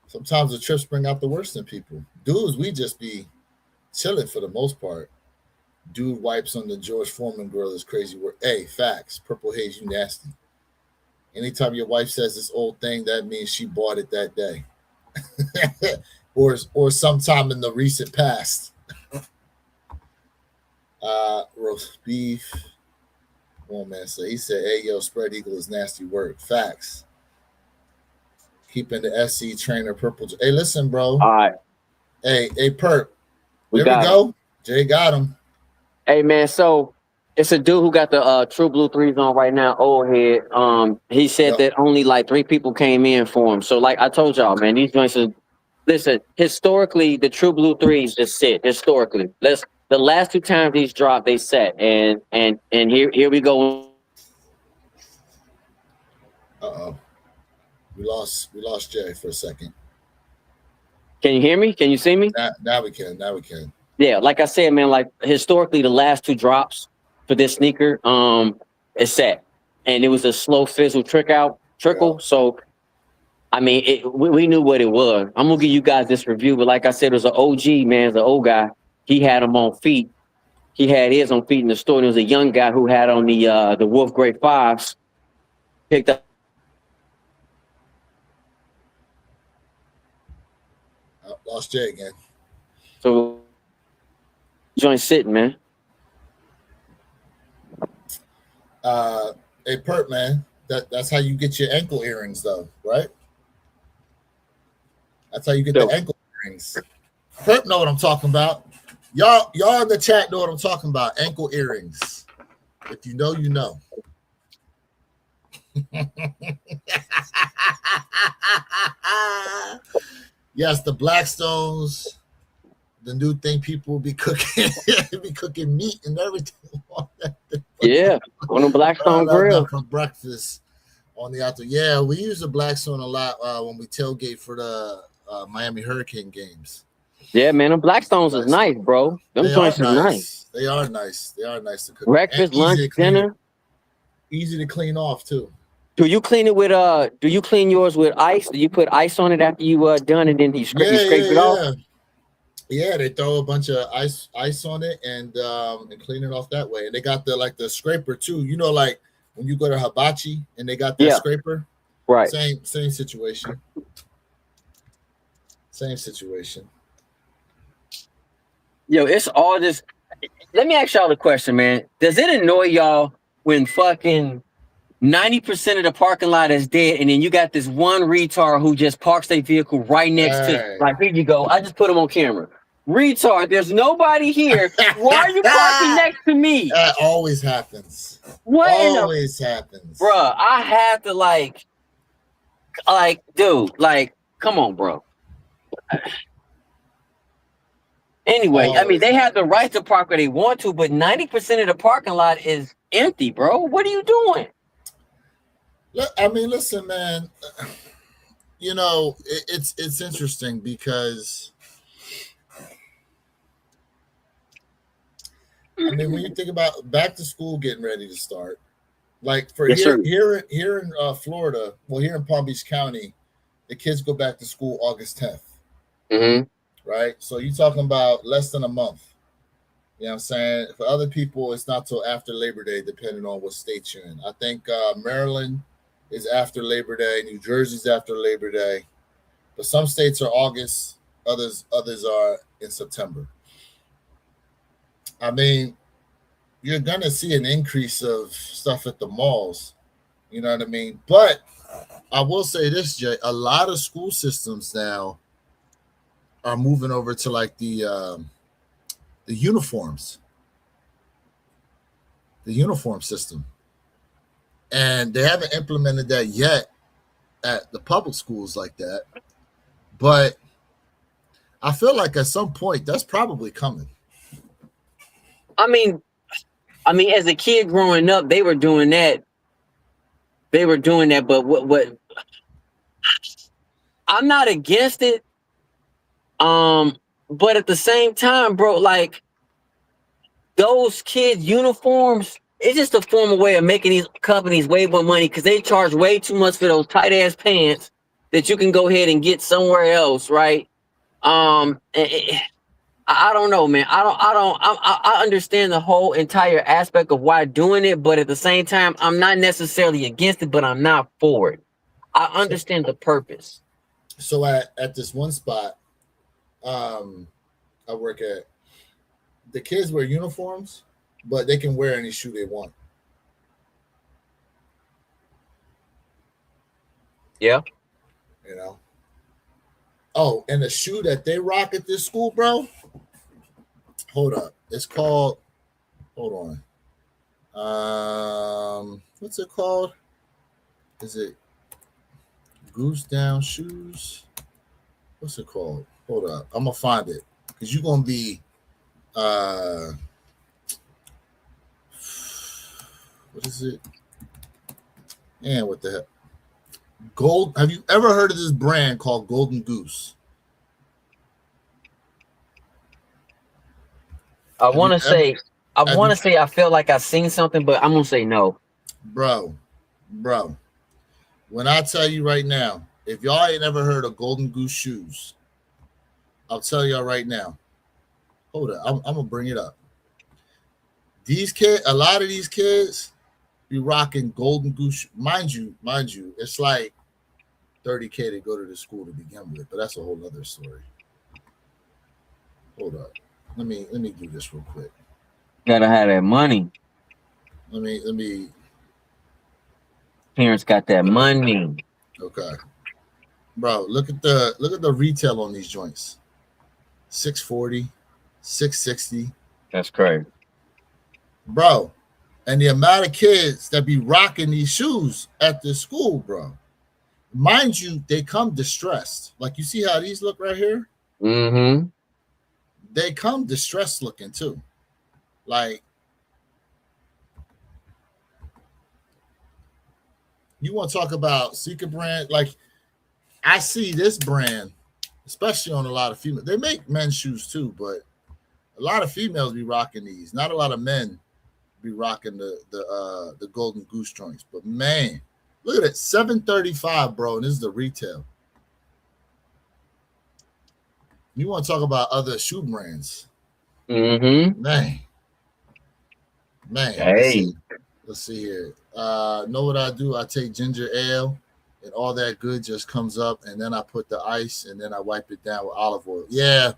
sometimes the trips bring out the worst in people. Dudes, we just be chilling for the most part. Dude wipes on the George Foreman girl is crazy work. Hey, facts. Purple Haze, you nasty. Anytime your wife says this old thing, that means she bought it that day. or sometime in the recent past. Roast beef. One man said, he said, hey, yo, spread eagle is nasty work. Facts. Keeping the SC trainer purple. Hey, listen, bro. All right. Hey, Perp. We There we go. him. Jay got him. Hey, man, so it's a dude who got the True Blue 3s on right now, old head. He said that only like 3 people came in for him. So like I told y'all, man, these joints are, listen, historically, the True Blue 3s just sit. Historically. The last 2 times these dropped, they set. And here we go. Uh-oh. We lost Jay for a second. Can you hear me? Can you see me? Now we can. Yeah, like I said, man, like historically the last 2 drops for this sneaker is set. And it was a slow fizzle trickle. Yeah. So I mean, we knew what it was. I'm gonna give you guys this review, but like I said, it was an OG, man, it's an old guy. He had them on feet. He had his on feet in the store. And there was a young guy who had on the Wolf Grey 5s. Picked up. Lost Jay again. So joint sitting, man. Hey, Perp, man. That's how you get your ankle earrings, though, right? That's how you get the ankle earrings. Perp know what I'm talking about. Y'all in the chat know what I'm talking about. Ankle earrings. If you know, you know. Yes, the Blackstones, the new thing people will be cooking, be cooking meat and everything. Yeah, on a Blackstone grill for breakfast on the outdoor. Yeah, we use the Blackstone a lot when we tailgate for the Miami Hurricane games. Yeah, man, the Blackstones is nice, bro. Them joints are nice. They are nice. They are nice to cook. Breakfast, lunch, dinner. Easy to clean off too. Do you clean it with do you clean yours with ice? Do you put ice on it after you done and then you scrape it off? Yeah, they throw a bunch of ice on it and clean it off that way. And they got the scraper too. You know, like when you go to Hibachi and they got that scraper. Right. Same situation. Same situation. Yo, it's all this. Let me ask y'all a question, man. Does it annoy y'all when fucking 90% of the parking lot is dead, and then you got this one retard who just parks their vehicle right next to, like, here you go. I just put him on camera. Retard, there's nobody here. Why are you parking next to me? That always happens. What always happens. Bruh, I have to like, dude, like, come on, bro. Anyway, I Oh, mean, they have the right to park where they want to, but 90% of the parking lot is empty, bro. What are you doing? I mean, listen, man. You know, it's interesting because I mean, when you think about back to school getting ready to start, like for Yes, sir. here in Florida, well, here in Palm Beach County, the kids go back to school August 10th, Mm-hmm. right? So you're talking about less than a month. You know what I'm saying? For other people, it's not till after Labor Day, depending on what state you're in. I think Maryland is after Labor Day, New Jersey's after Labor Day, but some states are August, others are in September. I mean, you're gonna see an increase of stuff at the malls. You know what I mean? But I will say this, Jay, a lot of school systems now are moving over to like the uniforms, the uniform system, and they haven't implemented that yet at the public schools like that. But I feel like at some point that's probably coming. I mean, as a kid growing up, they were doing that. But what I'm not against it. But at the same time, bro, like those kids' uniforms, it's just a formal way of making these companies way more money because they charge way too much for those tight ass pants that you can go ahead and get somewhere else, right? I don't know, man. I understand the whole entire aspect of why doing it, but at the same time, I'm not necessarily against it, but I'm not for it. I understand the purpose. So at this one spot, I work at, the kids wear uniforms, but they can wear any shoe they want. Yeah. You know. Oh, and the shoe that they rock at this school, bro. Hold up. It's called. Hold on. What's it called? Is it Goose Down Shoes? What's it called? Hold up. I'm gonna find it because you're gonna be. What is it? And what the heck? Gold. Have you ever heard of this brand called Golden Goose? I want to say I feel like I've seen something, but I'm gonna say no. Bro. When I tell you right now, if y'all ain't ever heard of Golden Goose shoes, I'll tell y'all right now. Hold up, I'm gonna bring it up. These kids, a lot of these kids be rocking Golden Goose. Mind you, it's like $30K to go to the school to begin with, but that's a whole other story. Hold up. Let me do this real quick. Gotta have that money. Let me. Parents got that money. Okay, bro. Look at the retail on these joints. 640, 660. That's crazy, bro. And the amount of kids that be rocking these shoes at the school, bro. Mind you, they come distressed. Like you see how these look right here? Mm-hmm. They come distressed looking too. Like, you want to talk about secret brand? Like, I see this brand, especially on a lot of females. They make men's shoes too, but a lot of females be rocking these. Not a lot of men be rocking the Golden Goose joints. But man, look at it, $735, bro, and this is the retail. You want to talk about other shoe brands? Mm-hmm. Man. Hey. Let's see here. Know what I do? I take ginger ale and all that good just comes up, and then I put the ice, and then I wipe it down with olive oil. Yeah,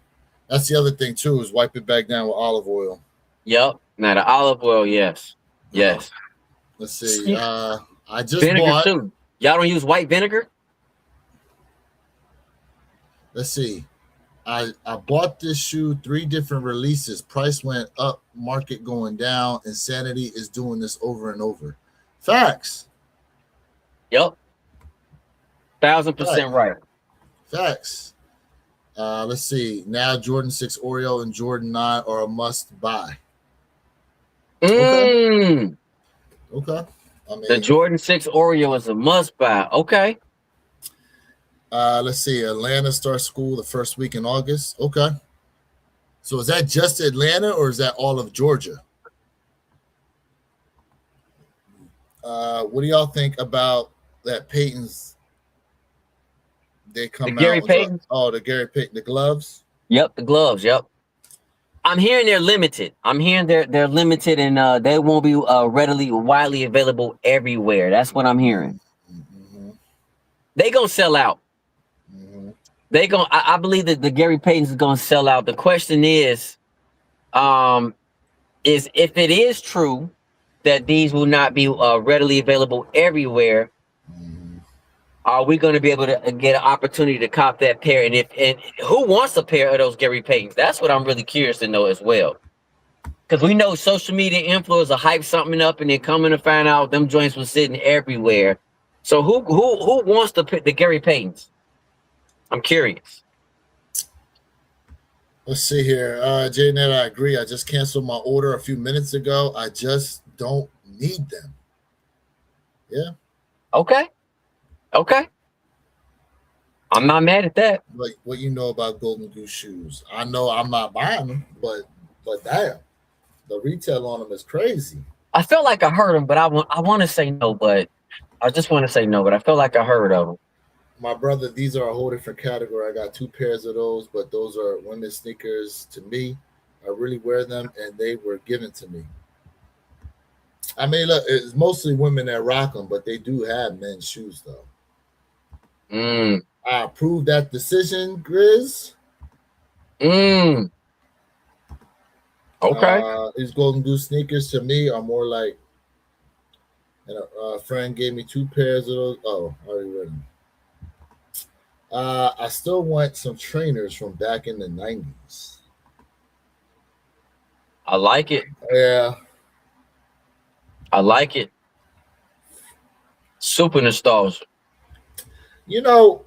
that's the other thing too, is wipe it back down with olive oil. Yep. Now the olive oil, yes. Yes. Let's see. I just vinegar bought. Too. Y'all don't use white vinegar? Let's see. I bought this shoe, 3 different releases. Price went up, market going down. Insanity is doing this over and over. Facts. Yep. 1000% right. Facts. Let's see. Now Jordan 6 Oreo and Jordan 9 are a must buy. Mm, Okay. I the mean, Jordan 6 Oreo is a must buy. Okay. let's see. Atlanta starts school the first week in August. Okay. So is that just Atlanta or is that all of Georgia? What do y'all think about that Peyton's? They The come Gary out and drop. Payton. Oh, the Gary Payton, the gloves. Yep, the gloves. Yep. I'm hearing they're limited. I'm hearing they're limited and they won't be readily widely available everywhere. That's what I'm hearing. Mm-hmm. They gonna sell out. Mm-hmm. I believe that the Gary Payton's is gonna sell out. The question is if it is true that these will not be readily available everywhere, Mm-hmm. are we going to be able to get an opportunity to cop that pair? And who wants a pair of those Gary Paytons? That's what I'm really curious to know as well. Because we know social media influencers hype something up and then coming to find out them joints was sitting everywhere. So who wants the Gary Paytons? I'm curious. Let's see here. JNet, I agree. I just canceled my order a few minutes ago. I just don't need them. Yeah. Okay. Okay. I'm not mad at that. Like what you know about Golden Goose shoes. I know I'm not buying them, but damn, the retail on them is crazy. I feel like I heard them, but I want to say no, but I just want to say no, but I feel like I heard of them. My brother, these are a whole different category. I got 2 pairs of those, but those are women's sneakers to me. I really wear them, and they were given to me. I mean, look, it's mostly women that rock them, but they do have men's shoes, though. Mm. I approve that decision, Grizz. Mm. Okay. These Golden Goose sneakers to me are more like, and a friend gave me 2 pairs of those. Oh, I already read them. I still want some trainers from back in the 90s. I like it. Yeah. I like it. Super nostalgia. You know,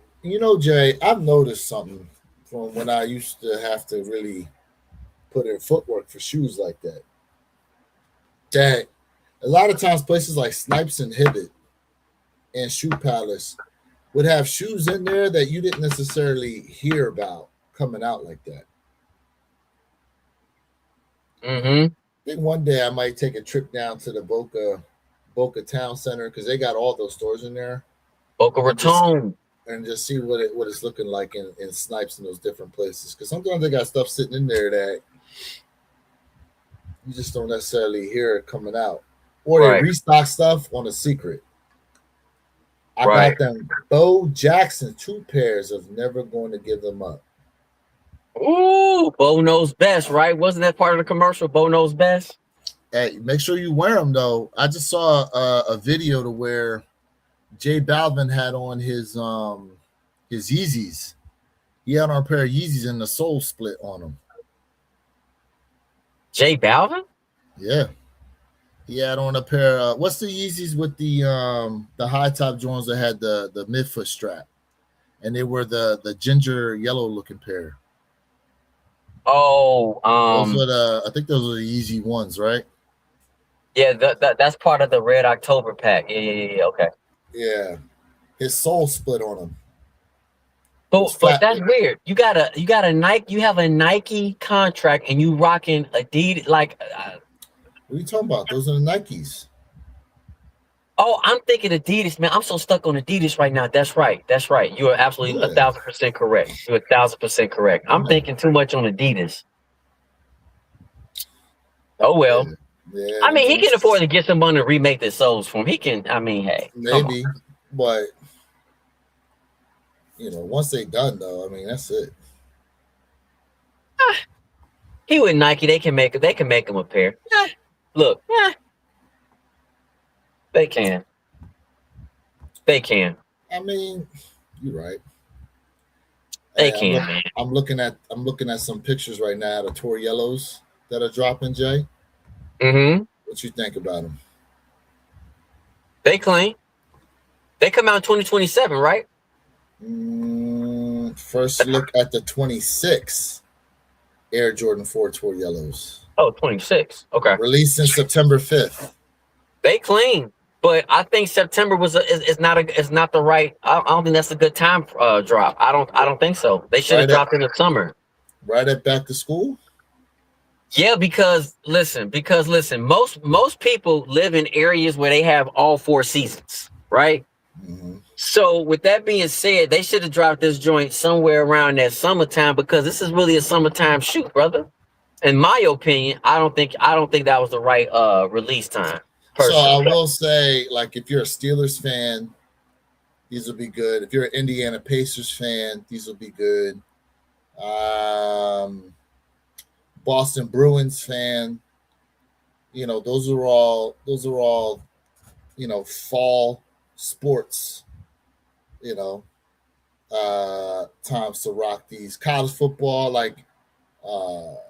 Jay, I've noticed something from when I used to have to really put in footwork for shoes like that. That a lot of times places like Snipes and Hibbett and Shoe Palace would have shoes in there that you didn't necessarily hear about coming out like that. Mm-hmm. I think one day I might take a trip down to the Boca Town Center because they got all those stores in there. Boca Raton. And just see what it's looking like in Snipes in those different places. Because sometimes they got stuff sitting in there that you just don't necessarily hear it coming out. Or they restock stuff on a secret. I got them Bo Jackson 2 pairs of Never Going to Give Them Up. Ooh, Bo knows best, right? Wasn't that part of the commercial? Bo knows best. Hey, make sure you wear them though. I just saw a video to where J Balvin had on his Yeezys. He had on a pair of Yeezys and the sole split on them. J Balvin? Yeah. He had on a pair of what's the Yeezys with the high top joints that had the midfoot strap, and they were the ginger yellow looking pair. Oh, those are I think those are the Yeezy ones, right? Yeah, that's part of the Red October pack. Yeah. Okay. Yeah, his sole split on him. But that's weird. You got a Nike. You have a Nike contract, and you rocking Adidas. Like, what are you talking about? Those are the Nikes. Oh, I'm thinking Adidas, man. I'm so stuck on Adidas right now. That's right. You are absolutely 1,000% correct. You're 1,000% correct. I'm thinking too much on Adidas. Oh well. Yeah, I mean, he can afford to get someone to remake the soles for him. He can. I mean, hey, maybe, but once they done though, I mean, that's it. He with Nike, they can make him a pair. Look, they can. I mean, you're right. They can. I'm looking at some pictures right now of Tour Yellows that are dropping, Jay. Mm-hmm. What you think about them? They clean. They come out in 2027, right? First look at the 26 Air Jordan 4 Tour Yellows. Oh, 26. Okay. Released in September 5th. They clean, but I think September is not the right. I don't think that's a good time drop. I don't think so. They should have dropped in the summer. Right at back to school. Yeah, because listen, most people live in areas where they have all 4 seasons, right? Mm-hmm. So with that being said, they should have dropped this joint somewhere around that summertime, because this is really a summertime shoot, brother. In my opinion, I don't think that was the right release time. Personally. So I will say, like, if you're a Steelers fan, these will be good. If you're an Indiana Pacers fan, these will be good. Boston Bruins fan, those are all fall sports, times to rock these. College football, like what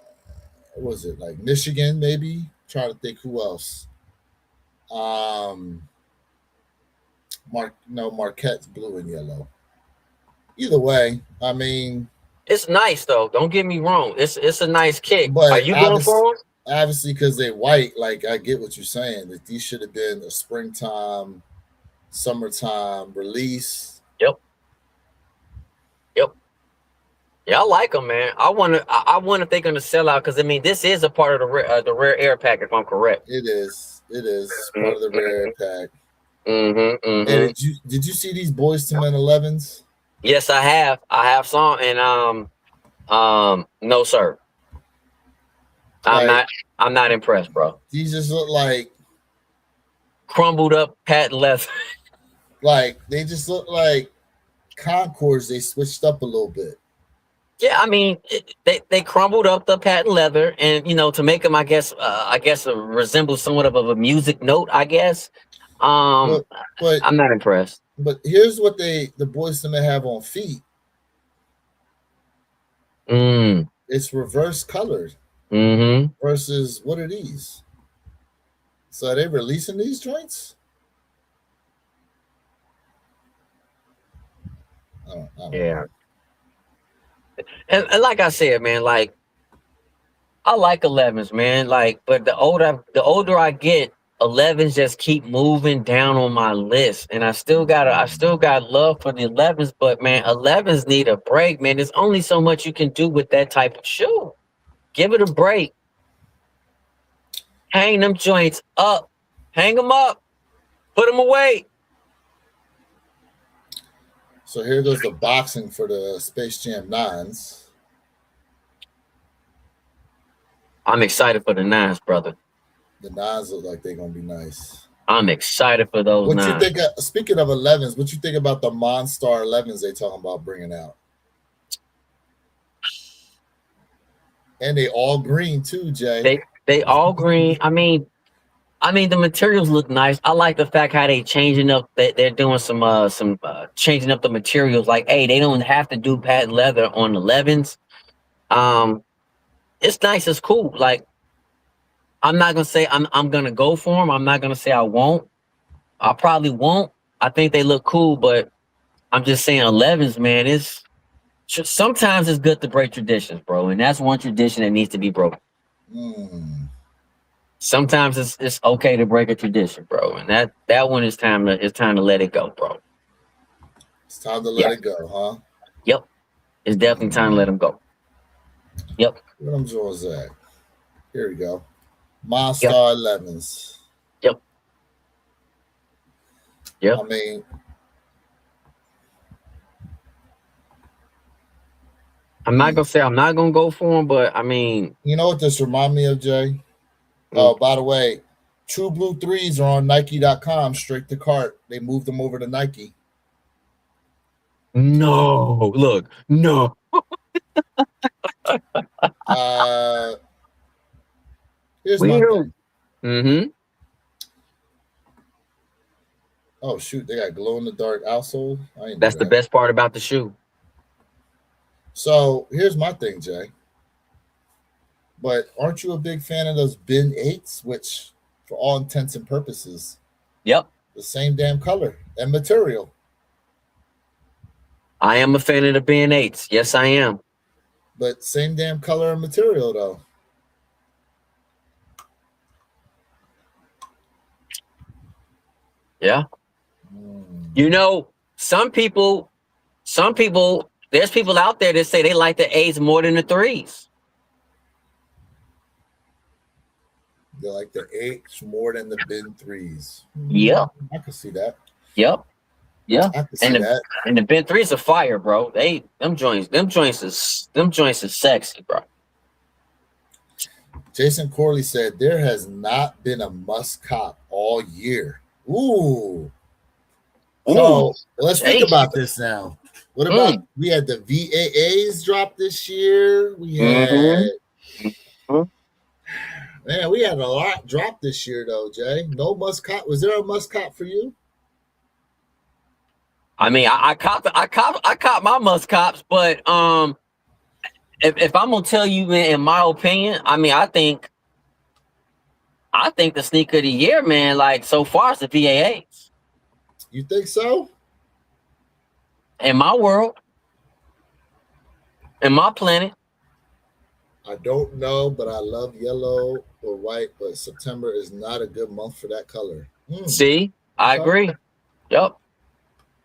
was it, like Michigan, maybe? Trying to think who else. Marquette's blue and yellow. Either way, I mean, it's nice though. Don't get me wrong. It's a nice kick. But are you going for them? Obviously, because they're white. Like, I get what you're saying. That these should have been a springtime, summertime release. Yep. Yeah, I like them, man. I wonder if they're gonna sell out, because I mean, this is a part of the rare air pack, if I'm correct. It is. Part of the rare air pack. Mm-hmm. And did you see these Boys to Men 11s? Yes, I have. I have some, and no, sir. I'm not impressed, bro. These just look like crumbled up patent leather. Like, they just look like Concords. They switched up a little bit. Yeah, I mean, they crumbled up the patent leather, and to make them, I guess, resemble somewhat of a music note, I guess. But I'm not impressed. But here's what the Boys to Men have on feet. It's reverse colored. Mm-hmm. Versus, what are these? So are they releasing these joints? I don't know. And like I said, man, like, I like 11s, man. Like, but the older I get, 11s just keep moving down on my list, and I still got love for the 11s, but man, 11s need a break, man. There's only so much you can do with that type of shoe. Give it a break. Hang them joints up. Hang them up. Put them away. So here goes the boxing for the Space Jam 9s. I'm excited for the 9s, brother. The 9s look like they're going to be nice. I'm excited for those 9s. You think? Speaking of 11s, what you think about the Monstar 11s they talking about bringing out? And they all green too, Jay. They all green. I mean, the materials look nice. I like the fact how they changing up. They're doing some changing up the materials. Like, hey, they don't have to do patent leather on 11s. It's nice. It's cool. Like, I'm not gonna say I'm gonna go for them. I'm not gonna say I won't. I probably won't. I think they look cool, but I'm just saying 11s, man. Sometimes it's good to break traditions, bro, and that's one tradition that needs to be broken. Sometimes it's okay to break a tradition, bro, and that one is time to let it go, bro. It's time to let it go, huh? Yep, it's definitely time to let them go. Yep. Where them Jones at? Here we go. Monstar 11s. Yep. I mean, I'm not gonna say I'm not gonna go for them, but I mean, you know what this remind me of, Jay? Oh, by the way, True Blue 3s are on Nike.com, straight to cart. They moved them over to Nike. No, look, no. Here's my thing. Mm-hmm. Oh shoot, they got glow in the dark outsole. That's the best part about the shoe. So here's my thing, Jay. But aren't you a big fan of those bin 8s, which, for all intents and purposes, the same damn color and material? I am a fan of the Ben 8s. Yes, I am. But same damn color and material though. Yeah. You know, some people, there's people out there that say they like the 8s more than the 3s. They like the 8s more than the Ben 3s. Yep. I can see that. Yep. Yeah. I can see that. And the Ben 3s are fire, bro. Them joints is sexy, bro. Jason Corley said there has not been a must cop all year. Ooh. So let's think about this now. What about we had the VAAs drop this year? We had man, we had a lot drop this year though, Jay. No must cop. Was there a must cop for you? I mean, I caught my must cops, but if I'm gonna tell you, man, in my opinion, I mean, I think the sneaker of the year, man, like so far is the VAAs. You think so? In my world, in my planet. I don't know, but I love yellow or white, but September is not a good month for that color. See, I agree. Yep.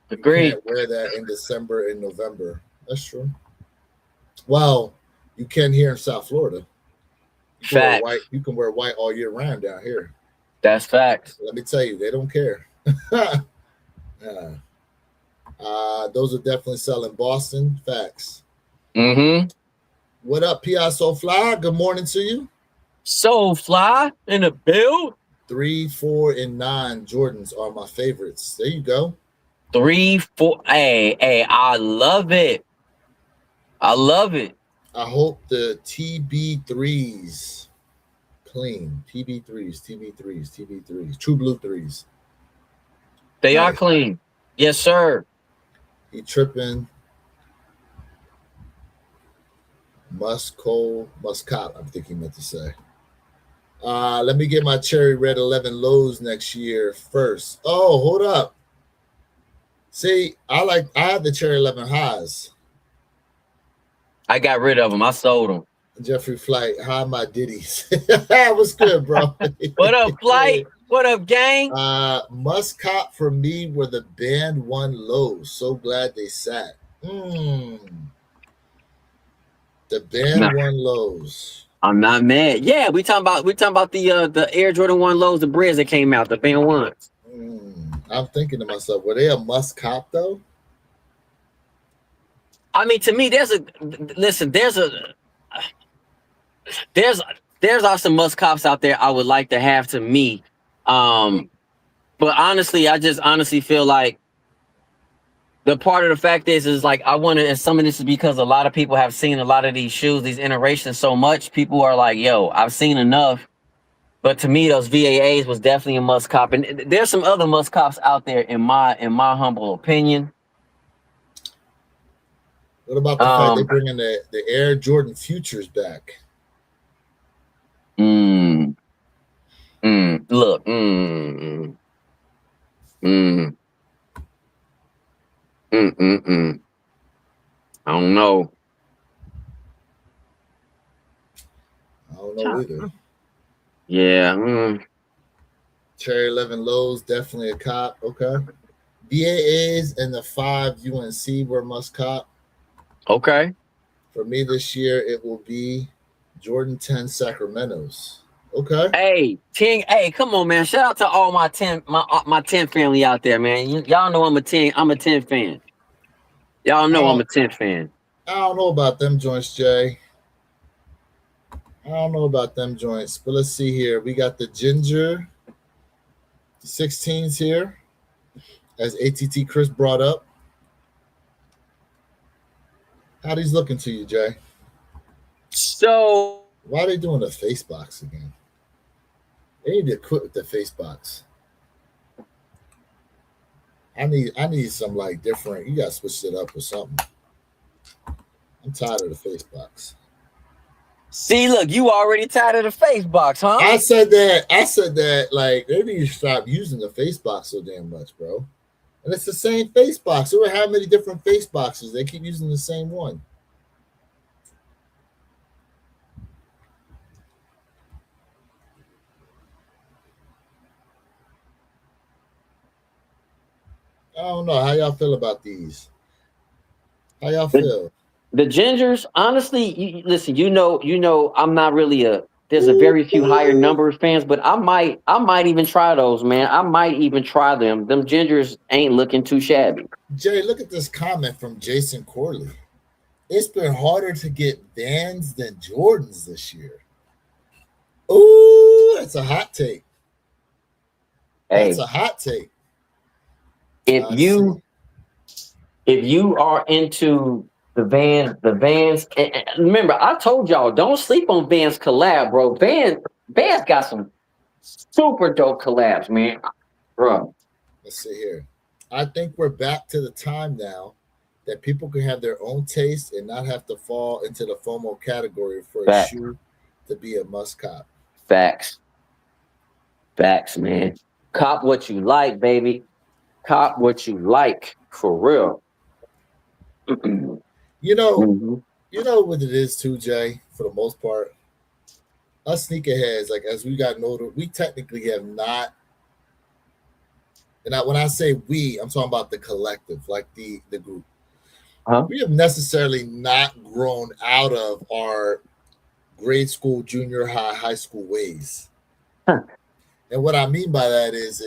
Agree. You can't wear that in December and November. That's true. Well, you can here in South Florida. Fact. You can wear white all year round down here. That's facts. Let me tell you, they don't care. Those are definitely selling Boston. Facts. What up, P.I. So Fly? Good morning to you. So Fly in the build. 3, 4, and 9 Jordans are my favorites. There you go. 3, 4. Hey, I love it. I love it. I hope the TB3s clean. TB3s. True Blue 3s. They are clean. Yes, sir. He tripping. Muscot, I think he meant to say. Let me get my cherry red 11 lows next year first. Oh, hold up. See, I had the cherry 11 highs. I got rid of them. I sold them. Jeffrey Flight, hi my ditties. That was good, bro. What up, Flight? What up, gang? Must cop for me were the band 1 lows. So glad they sat. The band 1 lows. I'm not mad. Yeah, we talking about the Air Jordan 1 lows, the breads that came out, the band 1s. I'm thinking to myself, were they a must cop though? I mean, to me, there's some must cops out there I would like to have to me. But honestly, I just honestly feel like the part of the fact is like I want to, and some of this is because a lot of people have seen a lot of these shoes, these iterations so much. People are like, yo, I've seen enough. But to me, those VAAs was definitely a must cop. And there's some other must cops out there in my humble opinion. What about the fact they're bringing the Air Jordan Futures back? Look. I don't know. I don't know either. Yeah. Cherry 11 lows, definitely a cop. Okay. VAAs and the 5 UNC were must cop. Okay. For me this year, it will be Jordan 10 Sacramentos. Okay. Hey, 10. Hey, come on, man. Shout out to all my 10 family out there, man. Y'all know I'm a 10 fan. Y'all know I'm a 10 fan. I don't know about them joints, Jay. I don't know about them joints, but let's see here. We got the ginger 16s here, as ATT Chris brought up. How these looking to you, Jay? So why are they doing the face box again? They need to quit with the face box. I need some like different. You gotta switch it up or something. I'm tired of the face box. See, look, you already tired of the face box, huh? I said that like they need to stop using the face box so damn much, bro. And it's the same face box. Look at how many different face boxes. They keep using the same one. I don't know. How y'all feel about these? How y'all feel? The gingers, honestly, listen, I'm not really there's a very few higher number of fans, but I might even try those, man. I might even try them. Them gingers ain't looking too shabby. Jay, look at this comment from Jason Corley. It's been harder to get Vans than Jordans this year. Ooh, that's a hot take. That's Hey, a hot take. if you if you are into the Vans, and remember, I told y'all don't sleep on Vans collab, bro. Vans got some super dope collabs, man, bro. Let's see here. I think we're back to the time now that people can have their own taste and not have to fall into the FOMO category for a shoe to be a must cop. Facts, man. Cop what you like, baby. Cop what you like, for real. You know, Mm-hmm. you know what it is too, Jay. For the most part, us sneakerheads, like as we got older, we technically have not. And when I say we, I'm talking about the collective, like the group. Huh? We have necessarily not grown out of our grade school, junior high, high school ways. Huh. And what I mean by that is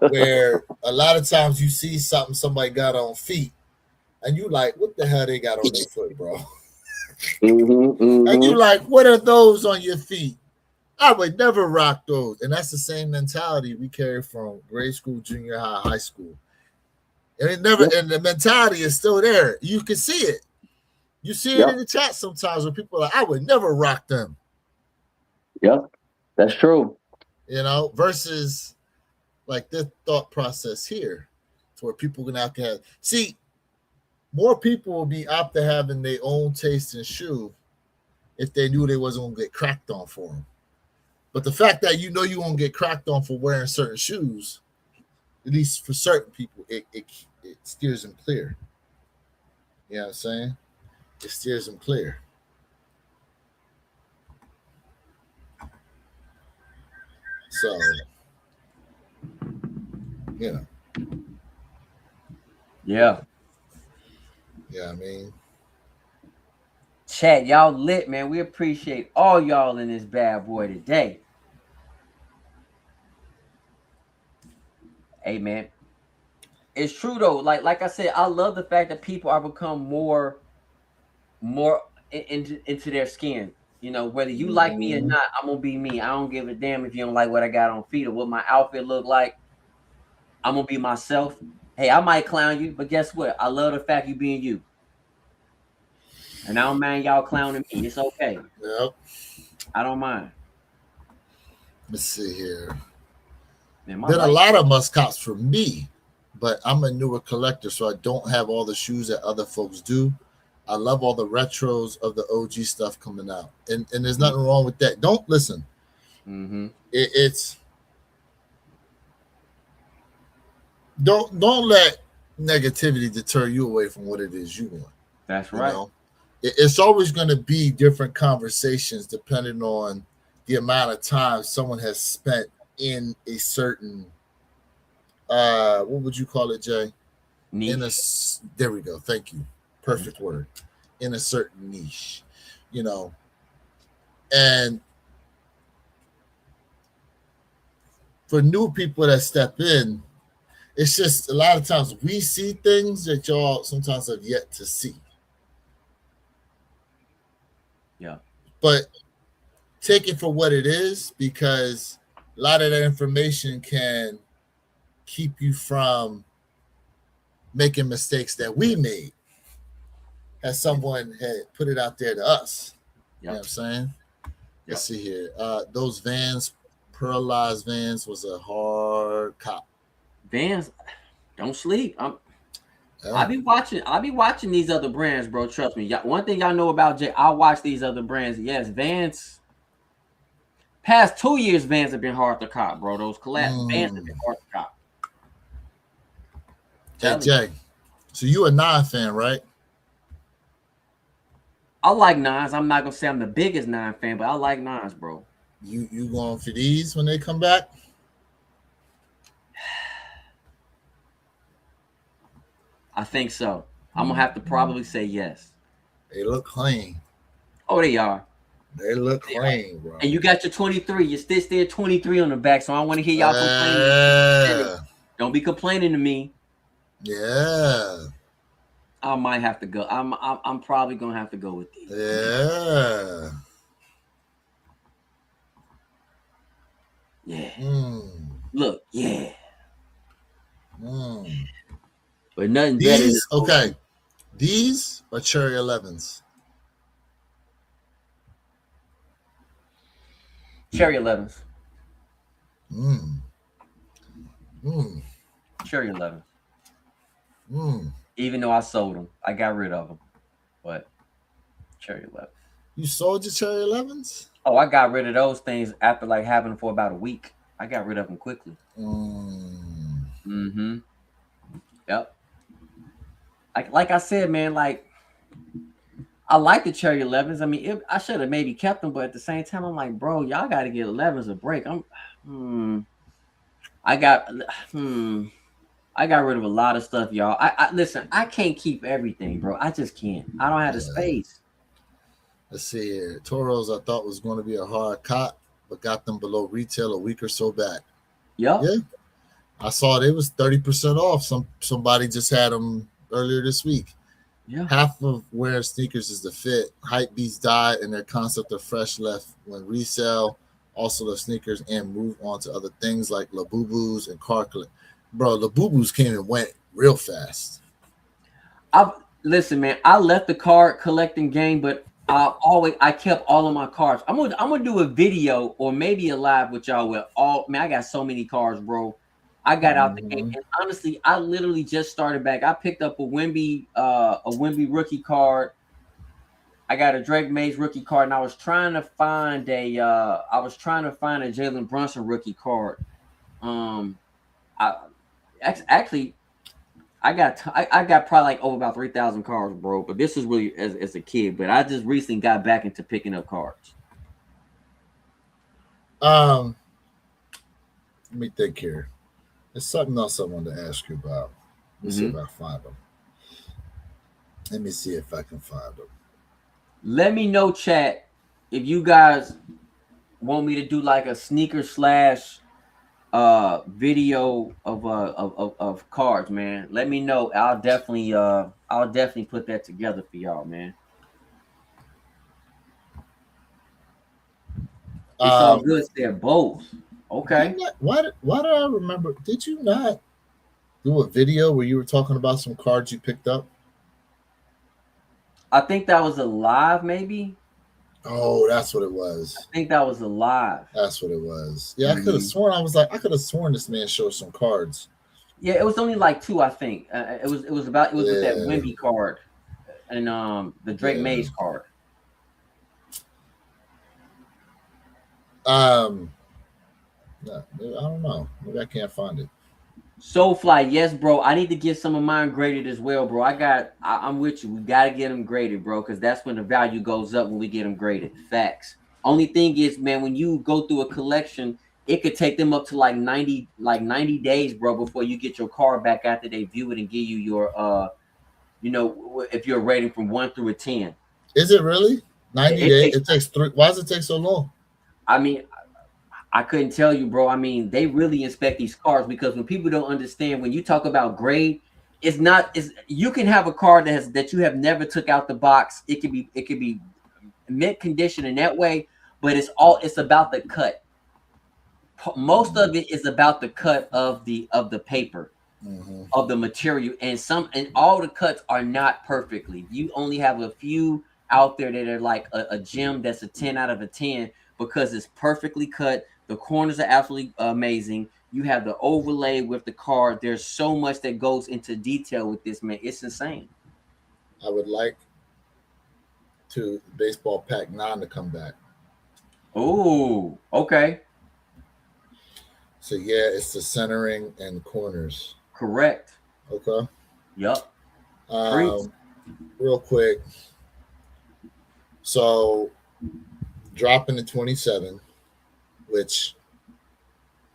where a lot of times you see something somebody got on feet, and you like, what the hell they got on their foot, bro? And you like, what are those on your feet? I would never rock those. And that's the same mentality we carry from grade school, junior high, high school. And it never, and the mentality is still there. You can see it. You see it in the chat sometimes where people are like, I would never rock them. Yep, that's true. You know, versus like this thought process here, to where people can have to see more people will be up to having their own taste in shoe if they knew they wasn't gonna get cracked on for them. But the fact that you know you won't get cracked on for wearing certain shoes, at least for certain people, it steers them clear. You know what I'm saying? It steers them clear. So, you know. Yeah. Yeah, I mean. Chat, y'all lit, man. We appreciate all y'all in this bad boy today. Hey, man. It's true though. Like I said, I love the fact that people are become more into their skin. You know, whether you like me or not, I'm gonna be me. I don't give a damn if you don't like what I got on feet or what my outfit look like. I'm gonna be myself. Hey, I might clown you, but guess what? I love the fact you being you. And I don't mind y'all clowning me. It's okay. Yep. I don't mind. Let's see here. Man, been a lot of must cops for me, but I'm a newer collector, so I don't have all the shoes that other folks do. I love all the retros of the OG stuff coming out, and there's nothing wrong with that. Don't listen. It's don't let negativity deter you away from what it is you want. That's right. You know? It's always going to be different conversations depending on the amount of time someone has spent in a certain what would you call it, Jay? Niche. There we go. Thank you. Perfect word. In a certain niche, you know. And for new people that step in, it's just a lot of times we see things that y'all sometimes have yet to see. Yeah. But take it for what it is, because a lot of that information can keep you from making mistakes that we made as someone had put it out there to us. You know what I'm saying? Let's see here. Those Vans, pearlized Vans, was a hard cop. Vans, don't sleep. I be watching these other brands, bro. Trust me. One thing y'all know about Jay, I watch these other brands. Yes, Vans. Past 2 years, Vans have been hard to cop, bro. Those collabs, Vans have been hard to cop. Hey Telling you. Jay, so you a Nine fan, right? I like Nines. I'm not gonna say I'm the biggest Nine fan, but I like Nines, bro. You going for these when they come back? I think so. I'm gonna have to probably say yes. They look clean. Oh, they are. They look They are. clean, bro. And you got your 23. Your stitch there 23 on the back. So I want to hear y'all complaining. Yeah. Don't be complaining to me. Yeah. I might have to go. I'm probably gonna have to go with these. Yeah. Yeah. Look, yeah. But nothing better than Okay. These are cherry 11s. Cherry 11s. Cherry 11s. Even though I sold them, I got rid of them. But cherry 11. You sold your cherry 11s? Oh, I got rid of those things after like having them for about a week. I got rid of them quickly. Yep. Like I said, man, like I like the cherry 11s. I mean, I should have maybe kept them, but at the same time, I'm like, bro, y'all got to get 11s a break. I got rid of a lot of stuff, y'all. I listen, I can't keep everything, bro. I just can't. I don't have the space. Let's see here. Toros I thought was going to be a hard cop, but got them below retail a week or so back. Yep. Yeah. I saw they was 30% off. Somebody just had them earlier this week. Yeah. Half of wearing sneakers is the fit. Hype beats died and their concept of fresh left when resell also the sneakers and move on to other things like Labubus and car clip. Bro, Labubus came and went real fast. Listen, man, I left the card collecting game, but I kept all of my cards. I'm gonna do a video or maybe a live with y'all with all, man. I got so many cards, bro. I got out the game, and honestly, I literally just started back. I picked up a Wemby rookie card. I got a Drake Mays rookie card, and I was trying to find a Jalen Brunson rookie card. Actually, I got probably like over about 3,000 cards, bro. But this is really as a kid. But I just recently got back into picking up cards. Let me think here. There's something else I wanted to ask you about. Let me see if I find them. Let me see if I can find them. Let me know, chat, if you guys want me to do like a sneaker / video of cards, man. Let me know. I'll definitely put that together for y'all, man. It's all good. They're both okay. Why did I remember? Did you not do a video where you were talking about some cards you picked up? I think that was a live, maybe. Oh, that's what it was. I think that was a live. That's what it was. Yeah, I could have sworn. I could have sworn this man showed some cards. Yeah, it was only like 2, I think. It was with that Wemby card and the Drake Mays card. No, I don't know. Maybe I can't find it. Soulfly, yes, bro. I need to get some of mine graded as well, bro. I'm with you. We gotta get them graded, bro, because that's when the value goes up when we get them graded. Facts. Only thing is, man, when you go through a collection, it could take them up to like 90 days, bro, before you get your card back after they view it and give you your if you're rating from 1 through a 10. Is it really 90 days? It takes 3. Why does it take so long? I mean, I couldn't tell you, bro. I mean, they really inspect these cards because when people don't understand, when you talk about grade, you can have a card that you have never took out the box. It could be mint condition in that way, but it's about the cut. Most of it is about the cut of the paper, of the material, and all the cuts are not perfectly. You only have a few out there that are like a gem that's a 10 out of a 10 because it's perfectly cut. The corners are absolutely amazing. You have the overlay with the card. There's so much that goes into detail with this, man. It's insane. I would like to baseball pack 9 to come back. Oh, okay. So yeah, it's the centering and corners. Correct. Okay. Yup. Preach. Um, real quick. So dropping to 27, which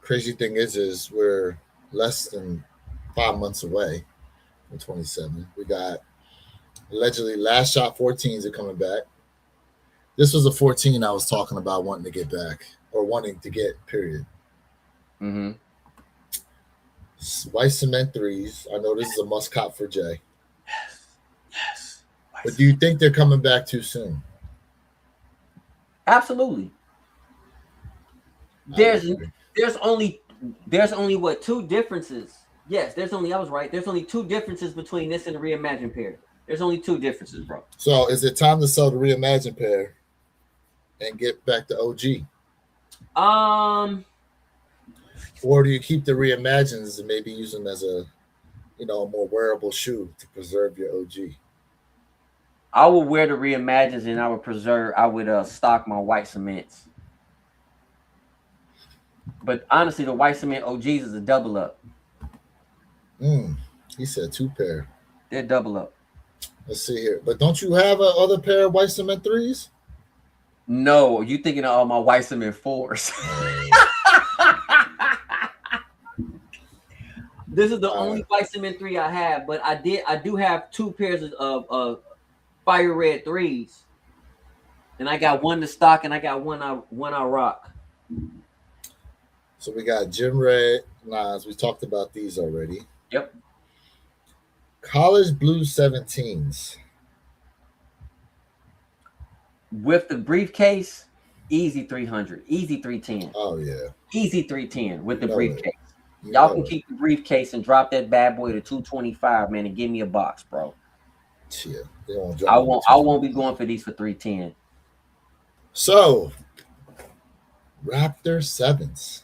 crazy thing is we're less than 5 months away from 27. We got allegedly last shot 14s are coming back. This was a 14 I was talking about wanting to get back or wanting to get, period. Mm-hmm. White cement threes. I know this is a must cop for Jay. Yes. But do you think they're coming back too soon? Absolutely. There's only what, two differences. Yes, there's only, I was right. There's only two differences between this and the reimagined pair. There's only two differences, bro. So is it time to sell the reimagined pair and get back to OG? Or do you keep the reimagines and maybe use them as a more wearable shoe to preserve your OG? I would wear the reimagines and I would stock my white cements. But honestly, the white cement OGs is a double up. He said 2 pair. They're double up. Let's see here. But don't you have a other pair of white cement threes? No, you thinking of all my white cement fours. This is the only white cement 3 I have, but I do have 2 pairs of fire red 3s. And I got one to stock and I got one I rock. So we got gym red nines. We talked about these already. Yep. College blue 17s. With the briefcase, easy 300, easy 310. Oh yeah. Easy 310 with the briefcase. You Y'all can keep the briefcase and drop that bad boy to 225, man, and give me a box, bro. Yeah, I won't be going for these for 310. So Raptor 7s.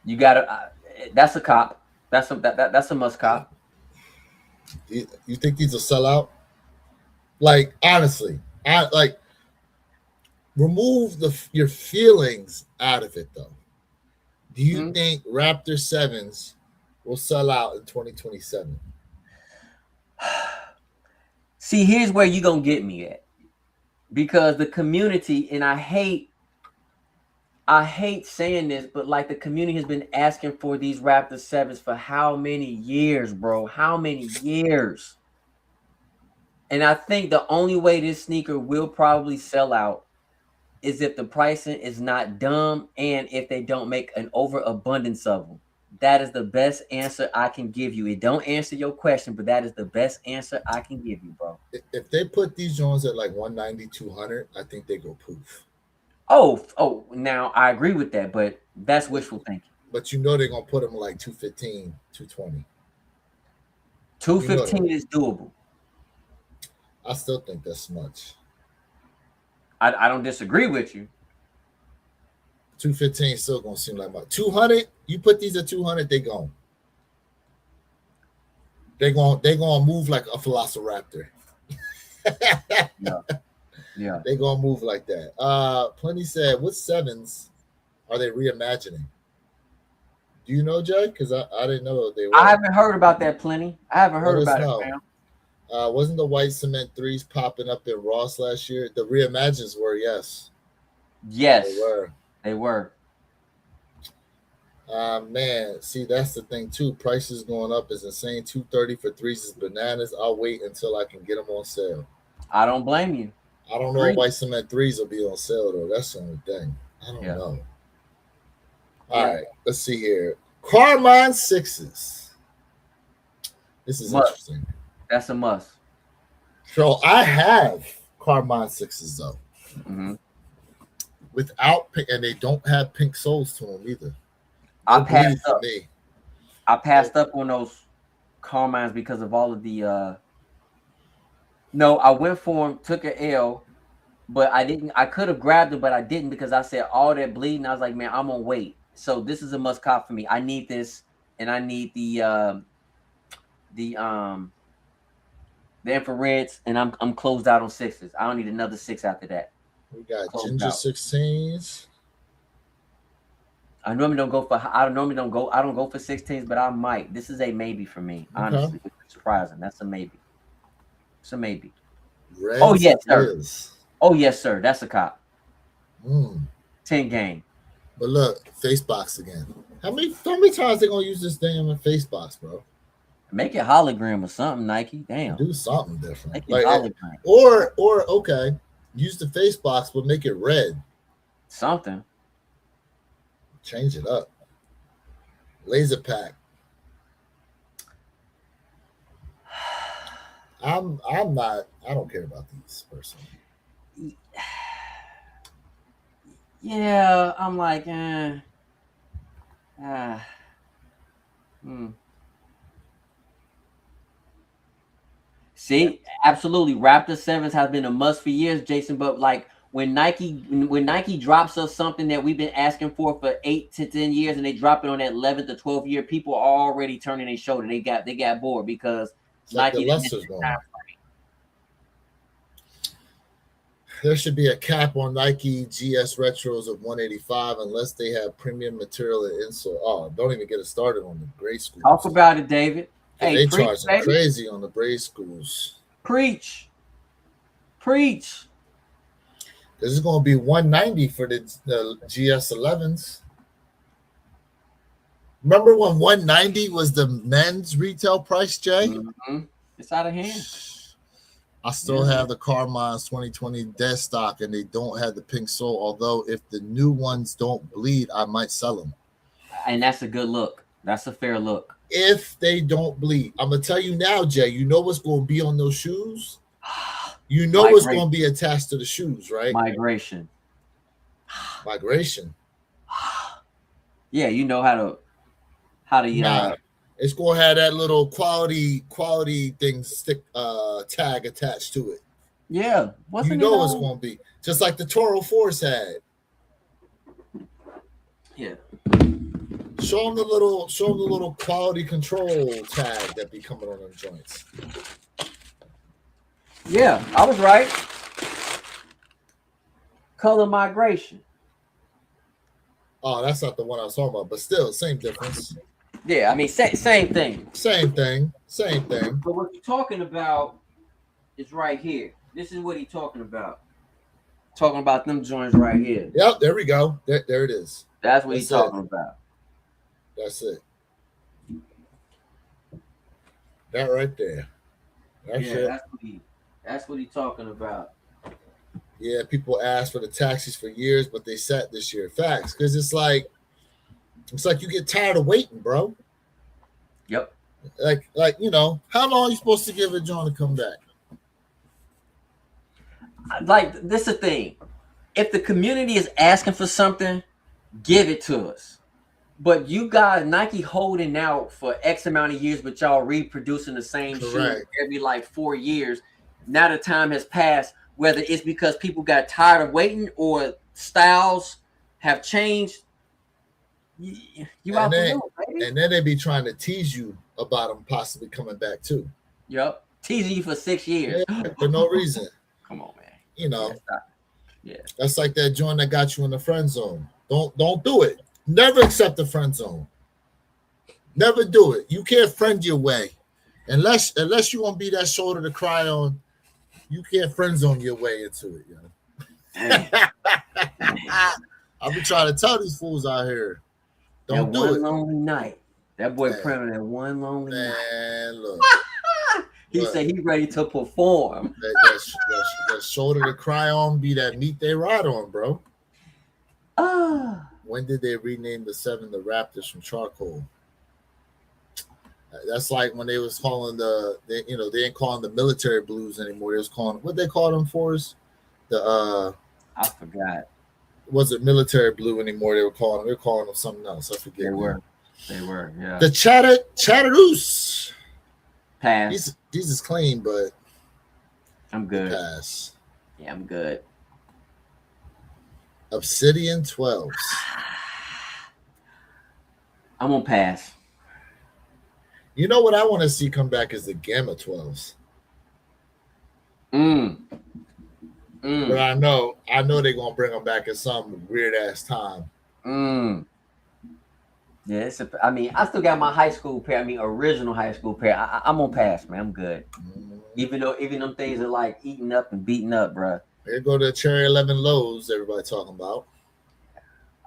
You gotta that's a cop. That's a must cop. You think these will sell out? Like honestly, remove your feelings out of it though. Do you think Raptor 7s will sell out in 2027? See, here's where you're gonna get me at. Because the community, and I hate saying this, but like the community has been asking for these Raptor 7s for how many years, bro? How many years? And I think the only way this sneaker will probably sell out is if the pricing is not dumb and if they don't make an overabundance of them. That is the best answer I can give you. It don't answer your question, but that is the best answer I can give you, bro. If they put these Jones at like 190, 200, I think they go poof. Oh, now I agree with that, but that's wishful thinking. But they're gonna put them like 215, 220. 215 is doable. I still think that's much. I don't disagree with you. 215 still gonna seem like much. 200, you put these at 200, they gone. They're gonna move like a Velociraptor. Yeah. They're gonna move like that. Plenty said, what 7s are they reimagining? Do you know, Jay? Because I didn't know they were. I haven't heard about that, Plenty. I haven't heard about it, man. Wasn't the white cement 3s popping up in Ross last year? The reimagines were, yes. Yes. They were. Man, see, that's the thing too. Prices going up is insane. $230 for 3s is bananas. I'll wait until I can get them on sale. I don't blame you. I don't know if white cement 3s will be on sale though. That's the only thing. I don't know. All right, let's see here. Carmine 6s. This is interesting. That's a must. So I have Carmine 6s though. Mm-hmm. Without pink, and they don't have pink soles to them either. I passed up on those Carmines because of all of the. No, I went for them, took an L, but I didn't. I could have grabbed them, but I didn't because I said all that bleeding. I was like, man, I'm gonna wait. So this is a must cop for me. I need this, and I need the infrareds, and I'm closed out on 6s. I don't need another 6 after that. We got Ginger 16s. I normally don't go I don't go for 16s, but I might. This is a maybe for me, honestly. Okay. It's surprising. That's a maybe. It's a maybe. Oh Reds yes, sir. Grizz. Oh yes, sir. That's a cop. Mm. 10 game. But look, face box again. How many times they gonna use this damn face box, bro? Make it hologram or something, Nike. Damn. Do something different. Make it Like, hologram. or okay, use the face box but make it red. Something. Change it up. Laser pack. I'm not. I don't care about these personally. Yeah, I'm like, ah, hmm. See, absolutely. Raptor sevens has been a must for years, Jason. But like when Nike drops us something that we've been asking for 8 to 10 years, and they drop it on that 11th to 12th year, people are already turning their shoulder. They got bored because It's like the Nike didn't miss Lester's the going. time. There should be a cap on Nike GS retros of 185 unless they have premium material and insole. Oh, don't even get it started on the gray schools. Talk about it, David. Hey, they preach, charging baby. crazy on the gray schools. Preach. Preach. This is going to be 190 for the GS 11s. Remember when 190 was the men's retail price, Jay? Mm-hmm. It's out of hand. I still have the Carmine's 2020 dead stock, and they don't have the pink sole. Although if the new ones don't bleed, I might sell them. And that's a good look. That's a fair look. If they don't bleed, I'm gonna tell you now, Jay. You know what's going to be on those shoes. You know what's going to be attached to the shoes, right? Migration. Yeah, you know how to Nah, it's going to have that little quality thing stick tag attached to it. Yeah, you know what's going to be just like the Toro Force had. Yeah. Show them the little quality control tag that be coming on them joints. Yeah, I was right. Color migration. Oh, that's not the one I was talking about, but still, same difference. Yeah, I mean, same thing. Same thing. But what you're talking about is right here. This is what he's talking about. Talking about them joints right here. Yep, there we go. There it is. That's what he's talking about. That's it. That right there. That's it. That's what he's talking about. Yeah, people asked for the taxis for years, but they sat this year. Facts, because it's like you get tired of waiting, bro. Yep. Like how long are you supposed to give a John to come back? Like, this is the thing. If the community is asking for something, give it to us. But you got Nike holding out for X amount of years, but y'all reproducing the same shoe every like 4 years. Now the time has passed, whether it's because people got tired of waiting or styles have changed. You out the door, baby. And then they be trying to tease you about them possibly coming back too. Yep. Teasing you for 6 years. Yeah, for no reason. Come on, man. You know. Yeah. That's like that joint that got you in the friend zone. Don't do it. Never accept the friend zone. Never do it. You can't friend your way. Unless you want to be that shoulder to cry on, you can't friend zone your way into it, I've been trying to tell these fools out here. Don't do it. Lonely night. That boy printed that one lonely night. Look. He said he's ready to perform. That shoulder to cry on be that meat they ride on, bro. When did they rename the 7 the Raptors from charcoal? That's like when they was calling they ain't calling the military blues anymore. They was calling, what they call them for us? I forgot. Was it military blue anymore? They were calling them something else. I forget. They were, yeah. The Chatteroos. Pass. These is clean, but I'm good. Pass. Yeah, I'm good. Obsidian 12s. I'm gonna pass. You know what I want to see come back is the Gamma 12s. But I know they're gonna bring them back at some weird ass time. Yeah, I mean, I still got my high school pair. I mean, original high school pair. I'm on pass, man. I'm good. Even them things are like eating up and beating up, bro. There go the Cherry 11 lows everybody talking about.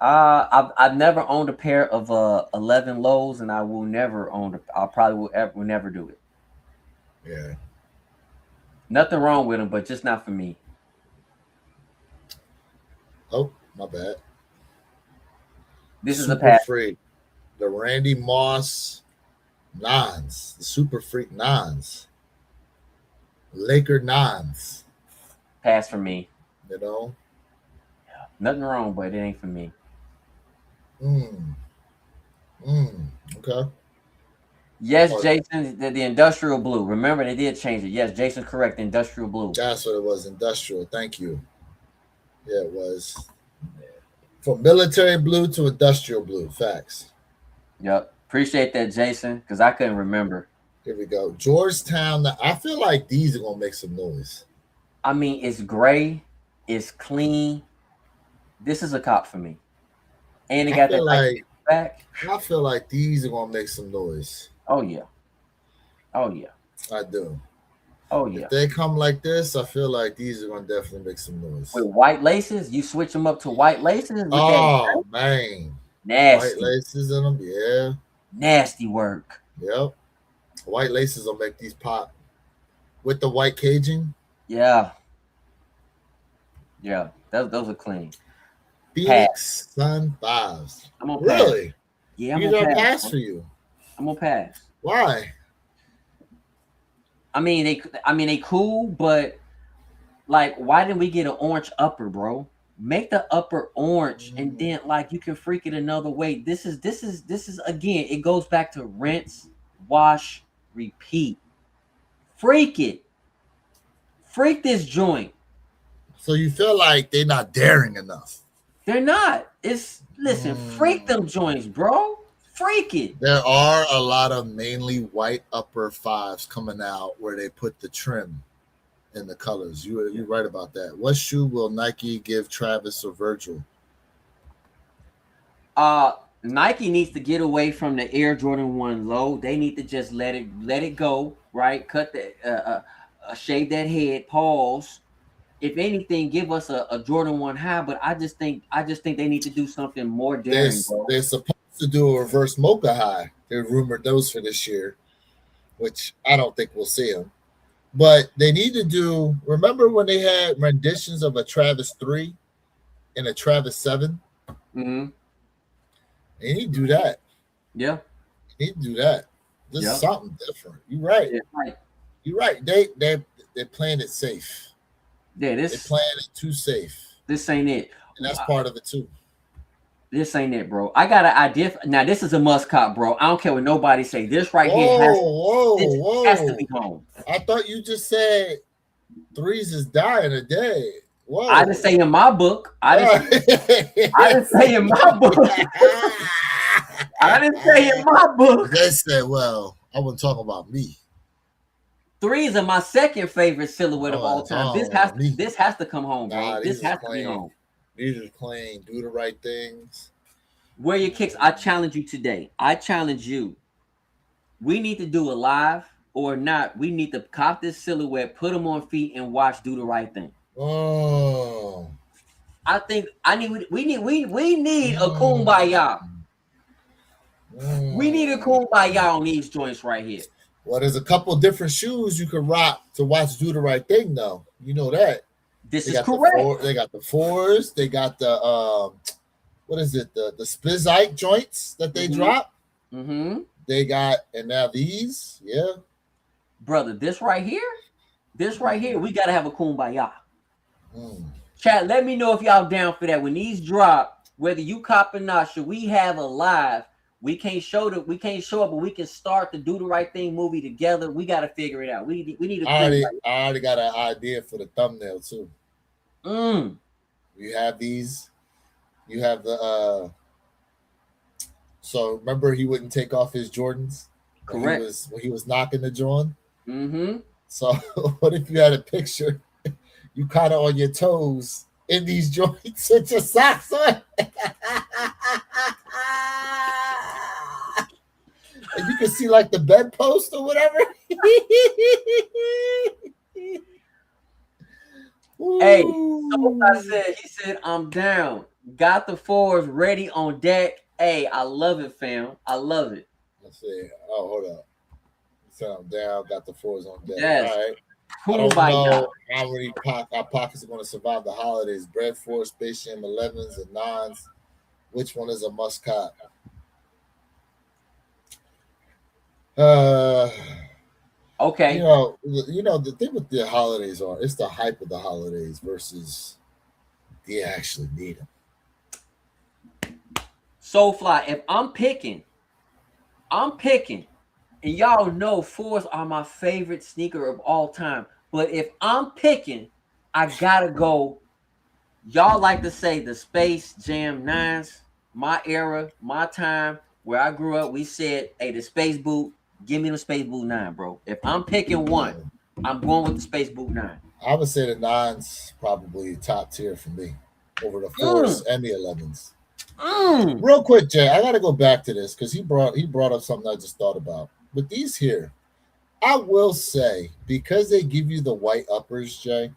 I've never owned a pair of 11 lows, and I will never own. I probably will never do it. Yeah. Nothing wrong with them, but just not for me. Oh, my bad. This is a Super pass. Freak. The Randy Moss Nines. The Super Freak Nines. Laker Nines. Pass for me. You know? Nothing wrong, but it ain't for me. Okay. Yes, Jason, the industrial blue. Remember, they did change it. Yes, Jason's correct. Industrial blue. That's what it was. Industrial. Thank you. Yeah, it was. From military blue to industrial blue. Facts. Yep. Appreciate that, Jason, because I couldn't remember. Here we go. Georgetown. Now, I feel like these are going to make some noise. I mean, it's gray. It's clean. This is a cop for me. And it got that like back. I feel like these are going to make some noise. Oh, yeah. Oh, yeah. I do. Oh, yeah. If they come like this, I feel like these are going to definitely make some noise. With white laces? You switch them up to white laces? Oh, man. Nasty. White laces in them, yeah. Nasty work. Yep. White laces will make these pop. With the white caging? Yeah. Yeah. Those are clean. Phoenix Sun 5s. I'm on really? Pass. Yeah, I'm these on are pass. pass for you. I'm on pass. Why? I mean, they cool, but like, why didn't we get an orange upper, bro? Make the upper orange, and then like you can freak it another way. This is again. It goes back to rinse, wash, repeat. Freak it. Freak this joint. So you feel like they're not daring enough? They're not. Listen, freak them joints, bro. Freak it. There are a lot of mainly white upper 5s coming out where they put the trim in the colors. You're right about that. What shoe will Nike give Travis or Virgil? Nike needs to get away from the Air Jordan 1 low. They need to just let it go, right? Cut the shave that head, pause. If anything, give us a Jordan 1 high, but I just think they need to do something more daring, bro. They're supposed to do a reverse mocha high. They're rumored those for this year, which I don't think we'll see them. But they need to do. Remember when they had renditions of a Travis 3 and a Travis 7? Mm-hmm. They need to do that. Yeah. They need to do that. This is something different. You're right. Yeah, right. You're right. They're playing it safe. Yeah, they're playing it too safe. This ain't it. And that's part of it too. This ain't it, bro. I got an idea. Now, this is a must cop, bro. I don't care what nobody say. This right here has to be home. I thought you just said 3s dying a day. Whoa. I didn't say in my book. I didn't say in my book. I didn't say in my book. They said, well, I wasn't talking about me. 3s are my second favorite silhouette of all time. This has to come home, bro. Nah, this has to be home. These are clean. Do the right things. Wear your kicks. I challenge you today. I challenge you. We need to do a live or not. We need to cop this silhouette, put them on feet, and watch Do the Right Thing. Oh. I think we need a kumbaya. We need a kumbaya on these joints right here. Well, there's a couple of different shoes you can rock to watch Do the Right Thing, though. You know that. This is correct. They got the 4s. They got the what is it? The Spizike joints that they drop. Mm-hmm. They got, and now these, yeah. Brother, this right here, we gotta have a kumbaya. Chat, let me know if y'all down for that. When these drop, whether you cop or not, should we have a live? We can't show it, but we can start the Do the Right Thing movie together. We got to figure it out. We need to. I already got an idea for the thumbnail too. You have these. You have the. So remember, he wouldn't take off his Jordans. Correct. When he was knocking the joint. Mm-hmm. So what if you had a picture? You kind of on your toes in these joints with your socks on. you can see like the bedpost or whatever. Hey, so I said, he said, I'm down. Got the fours ready on deck. Hey, I love it, fam. I love it. I said, oh, hold up. So I'm down, got the fours on deck. Yes. All right. I Cool don't by know y'all. how many our pockets are going to survive the holidays. Bread 4, Space Jam 11s and 9s. Which one is a must cop? Okay. You know the thing with the holidays are it's the hype of the holidays versus do you actually need them. Soulfly, if I'm picking, and y'all know fours are my favorite sneaker of all time. But if I'm picking, I gotta go. Y'all like to say the Space Jam 9s, my era, my time, where I grew up, we said, hey, the Space Boot, give me the Space Boot 9, bro. If I'm picking one, I'm going with the Space Boot 9. I would say the 9s probably top tier for me over the 4s and the 11s. Real quick, Jay, I gotta go back to this because he brought up something I just thought about. With these here, I will say because they give you the white uppers, Jay,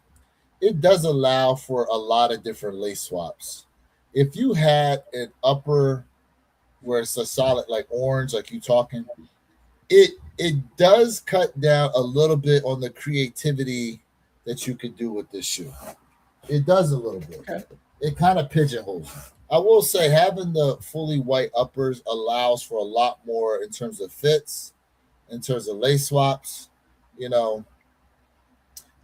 it does allow for a lot of different lace swaps. If you had an upper where it's a solid like orange, like you talking, it does cut down a little bit on the creativity that you could do with this shoe. It does a little bit. Okay. It kind of pigeonholes you. I will say having the fully white uppers allows for a lot more in terms of fits, in terms of lace swaps, you know.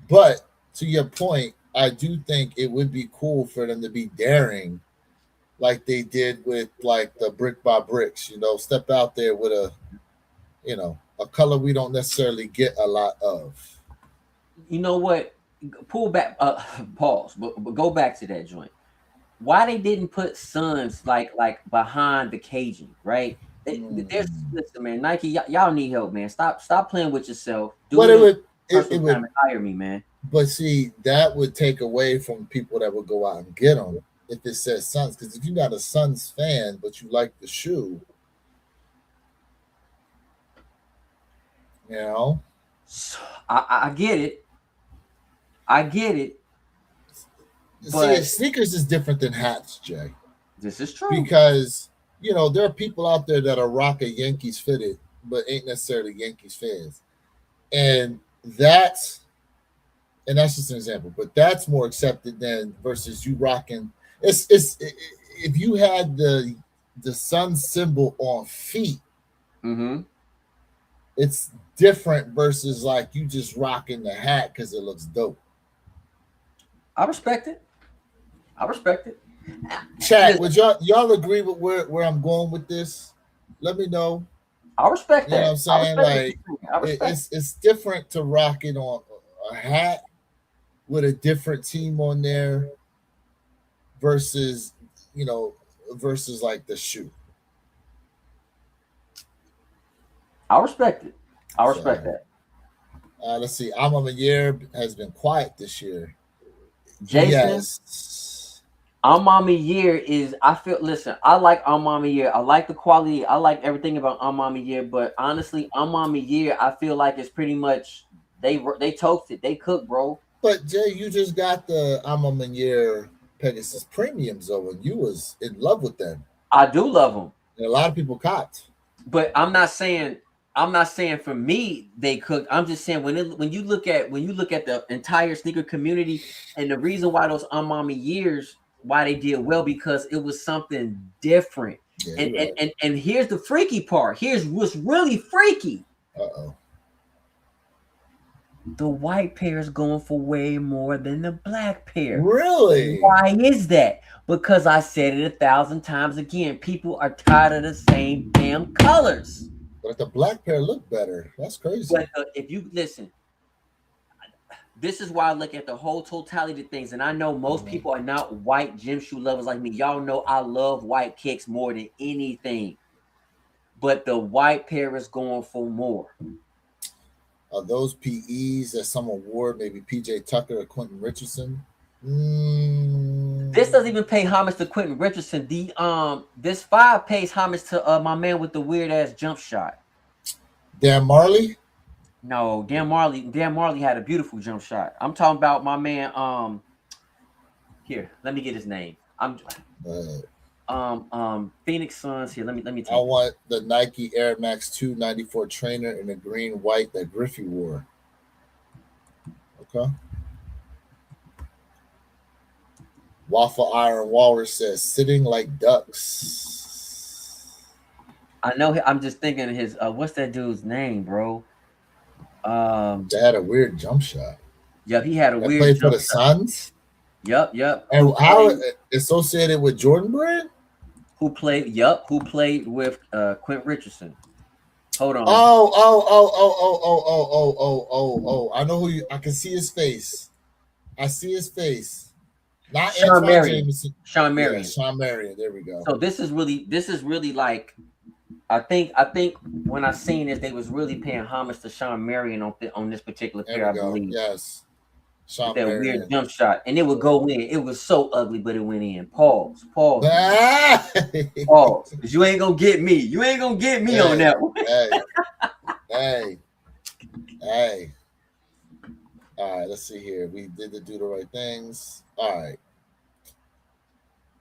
But to your point, I do think it would be cool for them to be daring like they did with like the brick by bricks, you know, step out there with a color we don't necessarily get a lot of. You know what? Pull back, pause, but go back to that joint. Why they didn't put Suns like behind the Cajun, right? There's listen, man. Nike, y'all need help, man. Stop playing with yourself. Do But it it would time and hire me, man. But see, that would take away from people that would go out and get them if it says Suns. Because if you're not a Suns fan, but you like the shoe, you know. I get it. I get it. See, sneakers is different than hats, Jay. This is true. Because, you know, there are people out there that are rocking Yankees fitted, but ain't necessarily Yankees fans. And that's just an example, but that's more accepted than versus you rocking. It's if you had the sun symbol on feet, it's different versus like you just rocking the hat because it looks dope. I respect it. Chat, would y'all agree with where I'm going with this? Let me know. I respect that. You know what I'm saying? Like it's different to rock it on a hat with a different team on there versus like the shoe. I respect it. I respect that. Let's see. Alma Year has been quiet this year. Jason, yes. Alma Year is. Listen, I like Alma Year. I like the quality. I like everything about Alma Year. But honestly, Alma Year, I feel like it's pretty much they toasted. They cooked, bro. But Jay, you just got the Alma Year Pegasus Premiums though, and you was in love with them. I do love them. And a lot of people copped. But I'm not saying for me they cooked. I'm just saying when you look at the entire sneaker community and the reason why those Alma Years why they did well because it was something different. Yeah, and here's the freaky part. Here's what's really freaky. The white pair is going for way more than the black pair. Really? Why is that? Because I said it 1,000 times again. People are tired of the same damn colors. But the black pair look better. That's crazy. But if you listen, this is why I look at the whole totality of things. And I know most people are not white gym shoe lovers like me. Y'all know I love white kicks more than anything. But the white pair is going for more. Are those PEs that someone wore, maybe PJ Tucker or Quentin Richardson? This doesn't even pay homage to Quentin Richardson. This 5 pays homage to my man with the weird ass jump shot. Dan Marley. No, Dan Marley had a beautiful jump shot. I'm talking about my man. Here, let me get his name. Phoenix Suns. Here, let me I take it. want the Nike Air Max 294 trainer in the green white that Griffey wore. Okay. Waffle Iron Walrus says sitting like ducks. I know. I'm just thinking of his. What's that dude's name, bro? They had a weird jump shot. Yep, he had a That weird played for jump the shot. Suns. Yep. And how associated with Jordan Brand? Who played? Yep, who played with Quint Richardson? Hold on. Oh. I know who you. I can see his face. I see his face. Not Sean Antoine Marion. Jameson. Sean Yeah, Marion. Sean Marion. There we go. So this is really like, I think when I seen this, they was really paying homage to Sean Marion on this particular There pair, I we go. believe. Yes. Sean With that Marion. weird jump shot, and it would go in. It was so ugly, but it went in. Pause. Pause. Because you ain't gonna get me. You ain't gonna get me on that one. Hey. All right, let's see here. We did the do the right things. All right.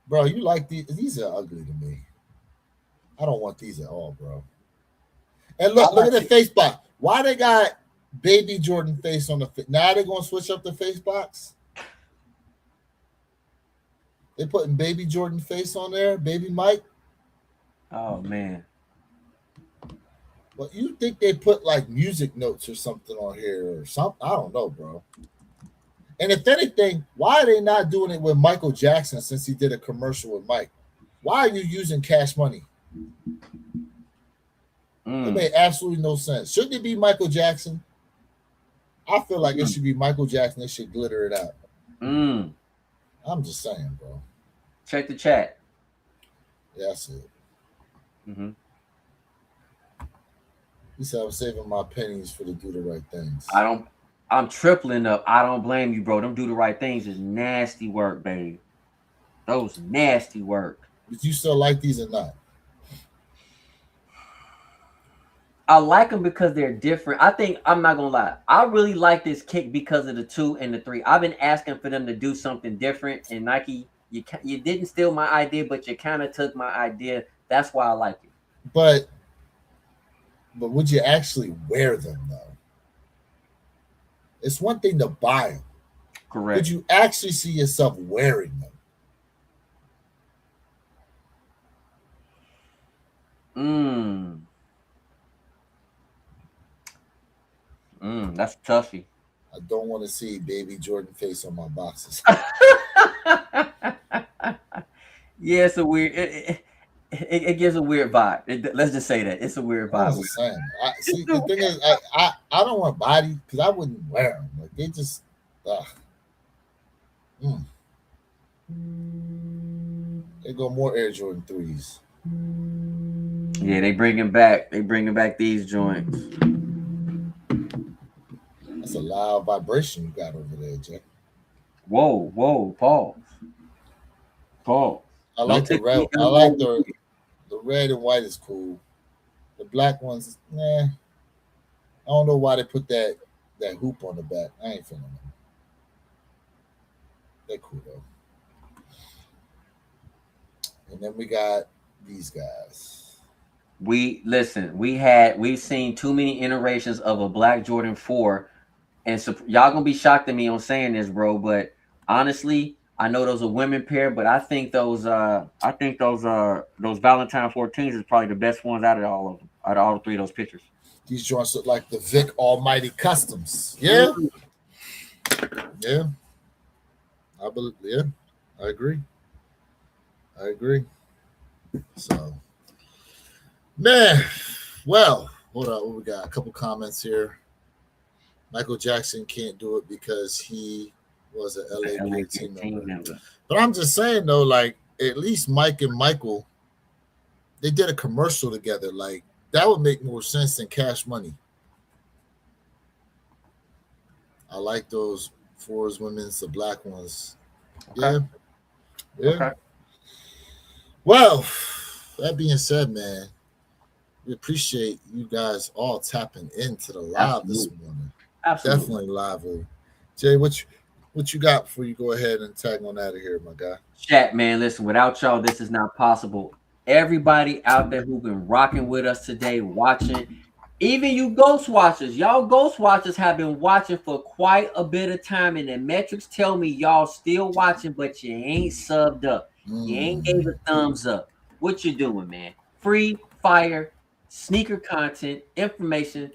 Bro, you like these? These are ugly to me. I don't want these at all, bro. And look at the face box. Why they got baby Jordan face on the now they're gonna switch up the face box? They putting baby Jordan face on there, baby Mike. Oh man. Well, you think they put like music notes or something on here or something? I don't know, bro. And if anything, why are they not doing it with Michael Jackson since he did a commercial with Mike? Why are you using Cash Money? It made absolutely no sense. Shouldn't it be Michael Jackson? I feel like it should be Michael Jackson. They should glitter it out. I'm just saying, bro. Check the chat. Yeah, that's it. He said I'm saving my pennies for the do the right things. I'm tripling up. I don't blame you, bro. Them do the right things is nasty work, baby. Those nasty work. But you still like these or not? I like them because they're different. I think, I'm not gonna lie, I really like this kick because of the 2 and the 3. I've been asking for them to do something different, and Nike, you didn't steal my idea, but you kind of took my idea. That's why I like it. But would you actually wear them though? It's one thing to buy them. Correct. Could you actually see yourself wearing them? That's a toughie. I don't want to see baby Jordan face on my boxes. Yeah, it's a weird. It gives a weird vibe. Let's just say that it's a weird vibe. I'm just saying. See, the thing is, I don't want body because I wouldn't wear them. Like they just. They go more Air Jordan 3s. Yeah, they bringing back these joints. That's a loud vibration you got over there, Jay. Whoa, pause. I like the red. I like the red and white is cool. The black ones, nah. I don't know why they put that hoop on the back. I ain't feeling them. They're cool though. And then we got these guys. We've seen too many iterations of a black Jordan 4, and so y'all gonna be shocked at me on saying this, bro. But honestly, I know those are women pair, but I think those Valentine 14s is probably the best ones out of all 3 of those pictures. These joints look like the Vic Almighty Customs. Yeah. Yeah. I agree. So, man, well, hold on. We got a couple comments here. Michael Jackson can't do it because he was an LA team member. But I'm just saying, though, like, at least Mike and Michael, they did a commercial together. Like, that would make more sense than Cash Money. I like those 4s women's, the black ones. Okay. Yeah. Okay. Well, that being said, man, we appreciate you guys all tapping into the live this morning. Absolutely. Definitely lively. Jay, what you got before you go ahead and tag on out of here, my guy? Chat, man, listen, without y'all, this is not possible. Everybody out there who've been rocking with us today, watching, even you ghost watchers, y'all ghost watchers have been watching for quite a bit of time, and the metrics tell me y'all still watching, but you ain't subbed up. You ain't gave a thumbs up. What you doing, man? Free fire, sneaker content, information.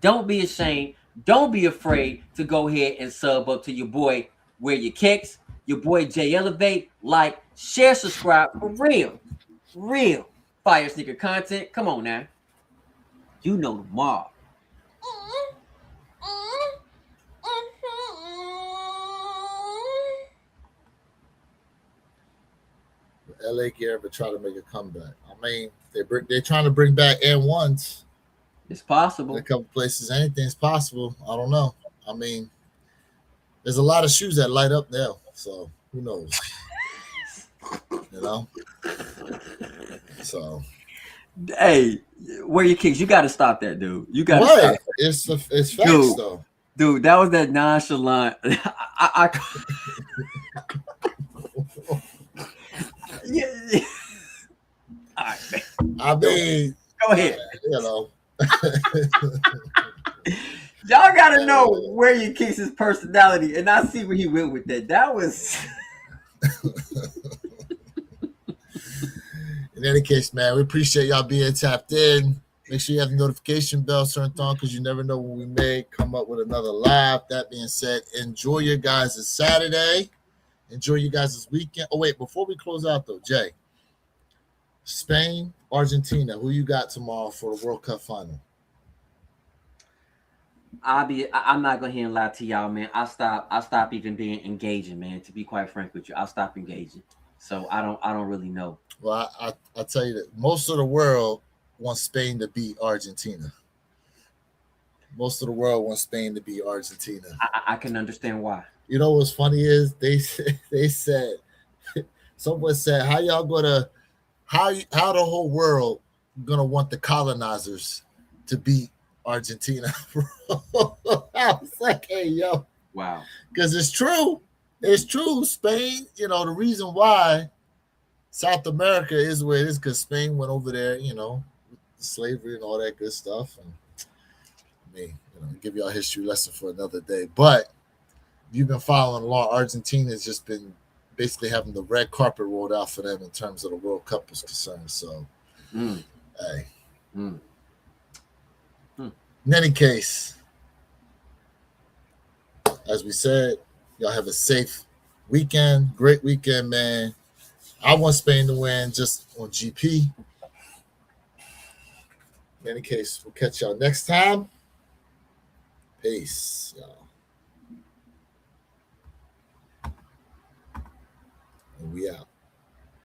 Don't be ashamed. Don't be afraid to go ahead and sub up to your boy Where Your Kicks, your boy Jay Elevate. Like, share, subscribe for real fire sneaker content. Come on now. You know the mob. LA Gear ever try to make a comeback? I mean, they're trying to bring back N1s. It's possible. In a couple places, anything's possible. I don't know. I mean, there's a lot of shoes that light up now, so who knows? You know. So, hey, Where Your Kicks? You got to stop that, dude. You got to stop. It's facts though. Dude, that was that nonchalant. Yeah. All right, man. I mean, go ahead. You know. Y'all gotta know Where Your Kicks' his personality, and I see where he went with that. That was. In any case, man, we appreciate y'all being tapped in. Make sure you have the notification bell turned on because you never know when we may come up with another live. That being said, enjoy your guys' Saturday. Enjoy you guys' weekend. Oh, wait, before we close out, though, Jay, Spain, Argentina, who you got tomorrow for the World Cup final? I'm not gonna hear and lie to y'all, man. I stop even being engaging, man. To be quite frank with you, I'll stop engaging. So I don't really know. Well, I tell you that most of the world wants Spain to beat Argentina. Most of the world wants Spain to beat Argentina. I can understand why. You know what's funny is they said someone said how the whole world gonna want the colonizers to beat Argentina. I was like, hey yo, wow, because it's true. Spain, you know, the reason why South America is where it is because Spain went over there, you know, with slavery and all that good stuff. And I mean, you know, give y'all a history lesson for another day. But you've been following along. Argentina has just been basically having the red carpet rolled out for them in terms of the World Cup is concerned. So, hey. In any case, as we said, y'all have a safe weekend. Great weekend, man. I want Spain to win just on GP. In any case, we'll catch y'all next time. Peace, y'all. And we out.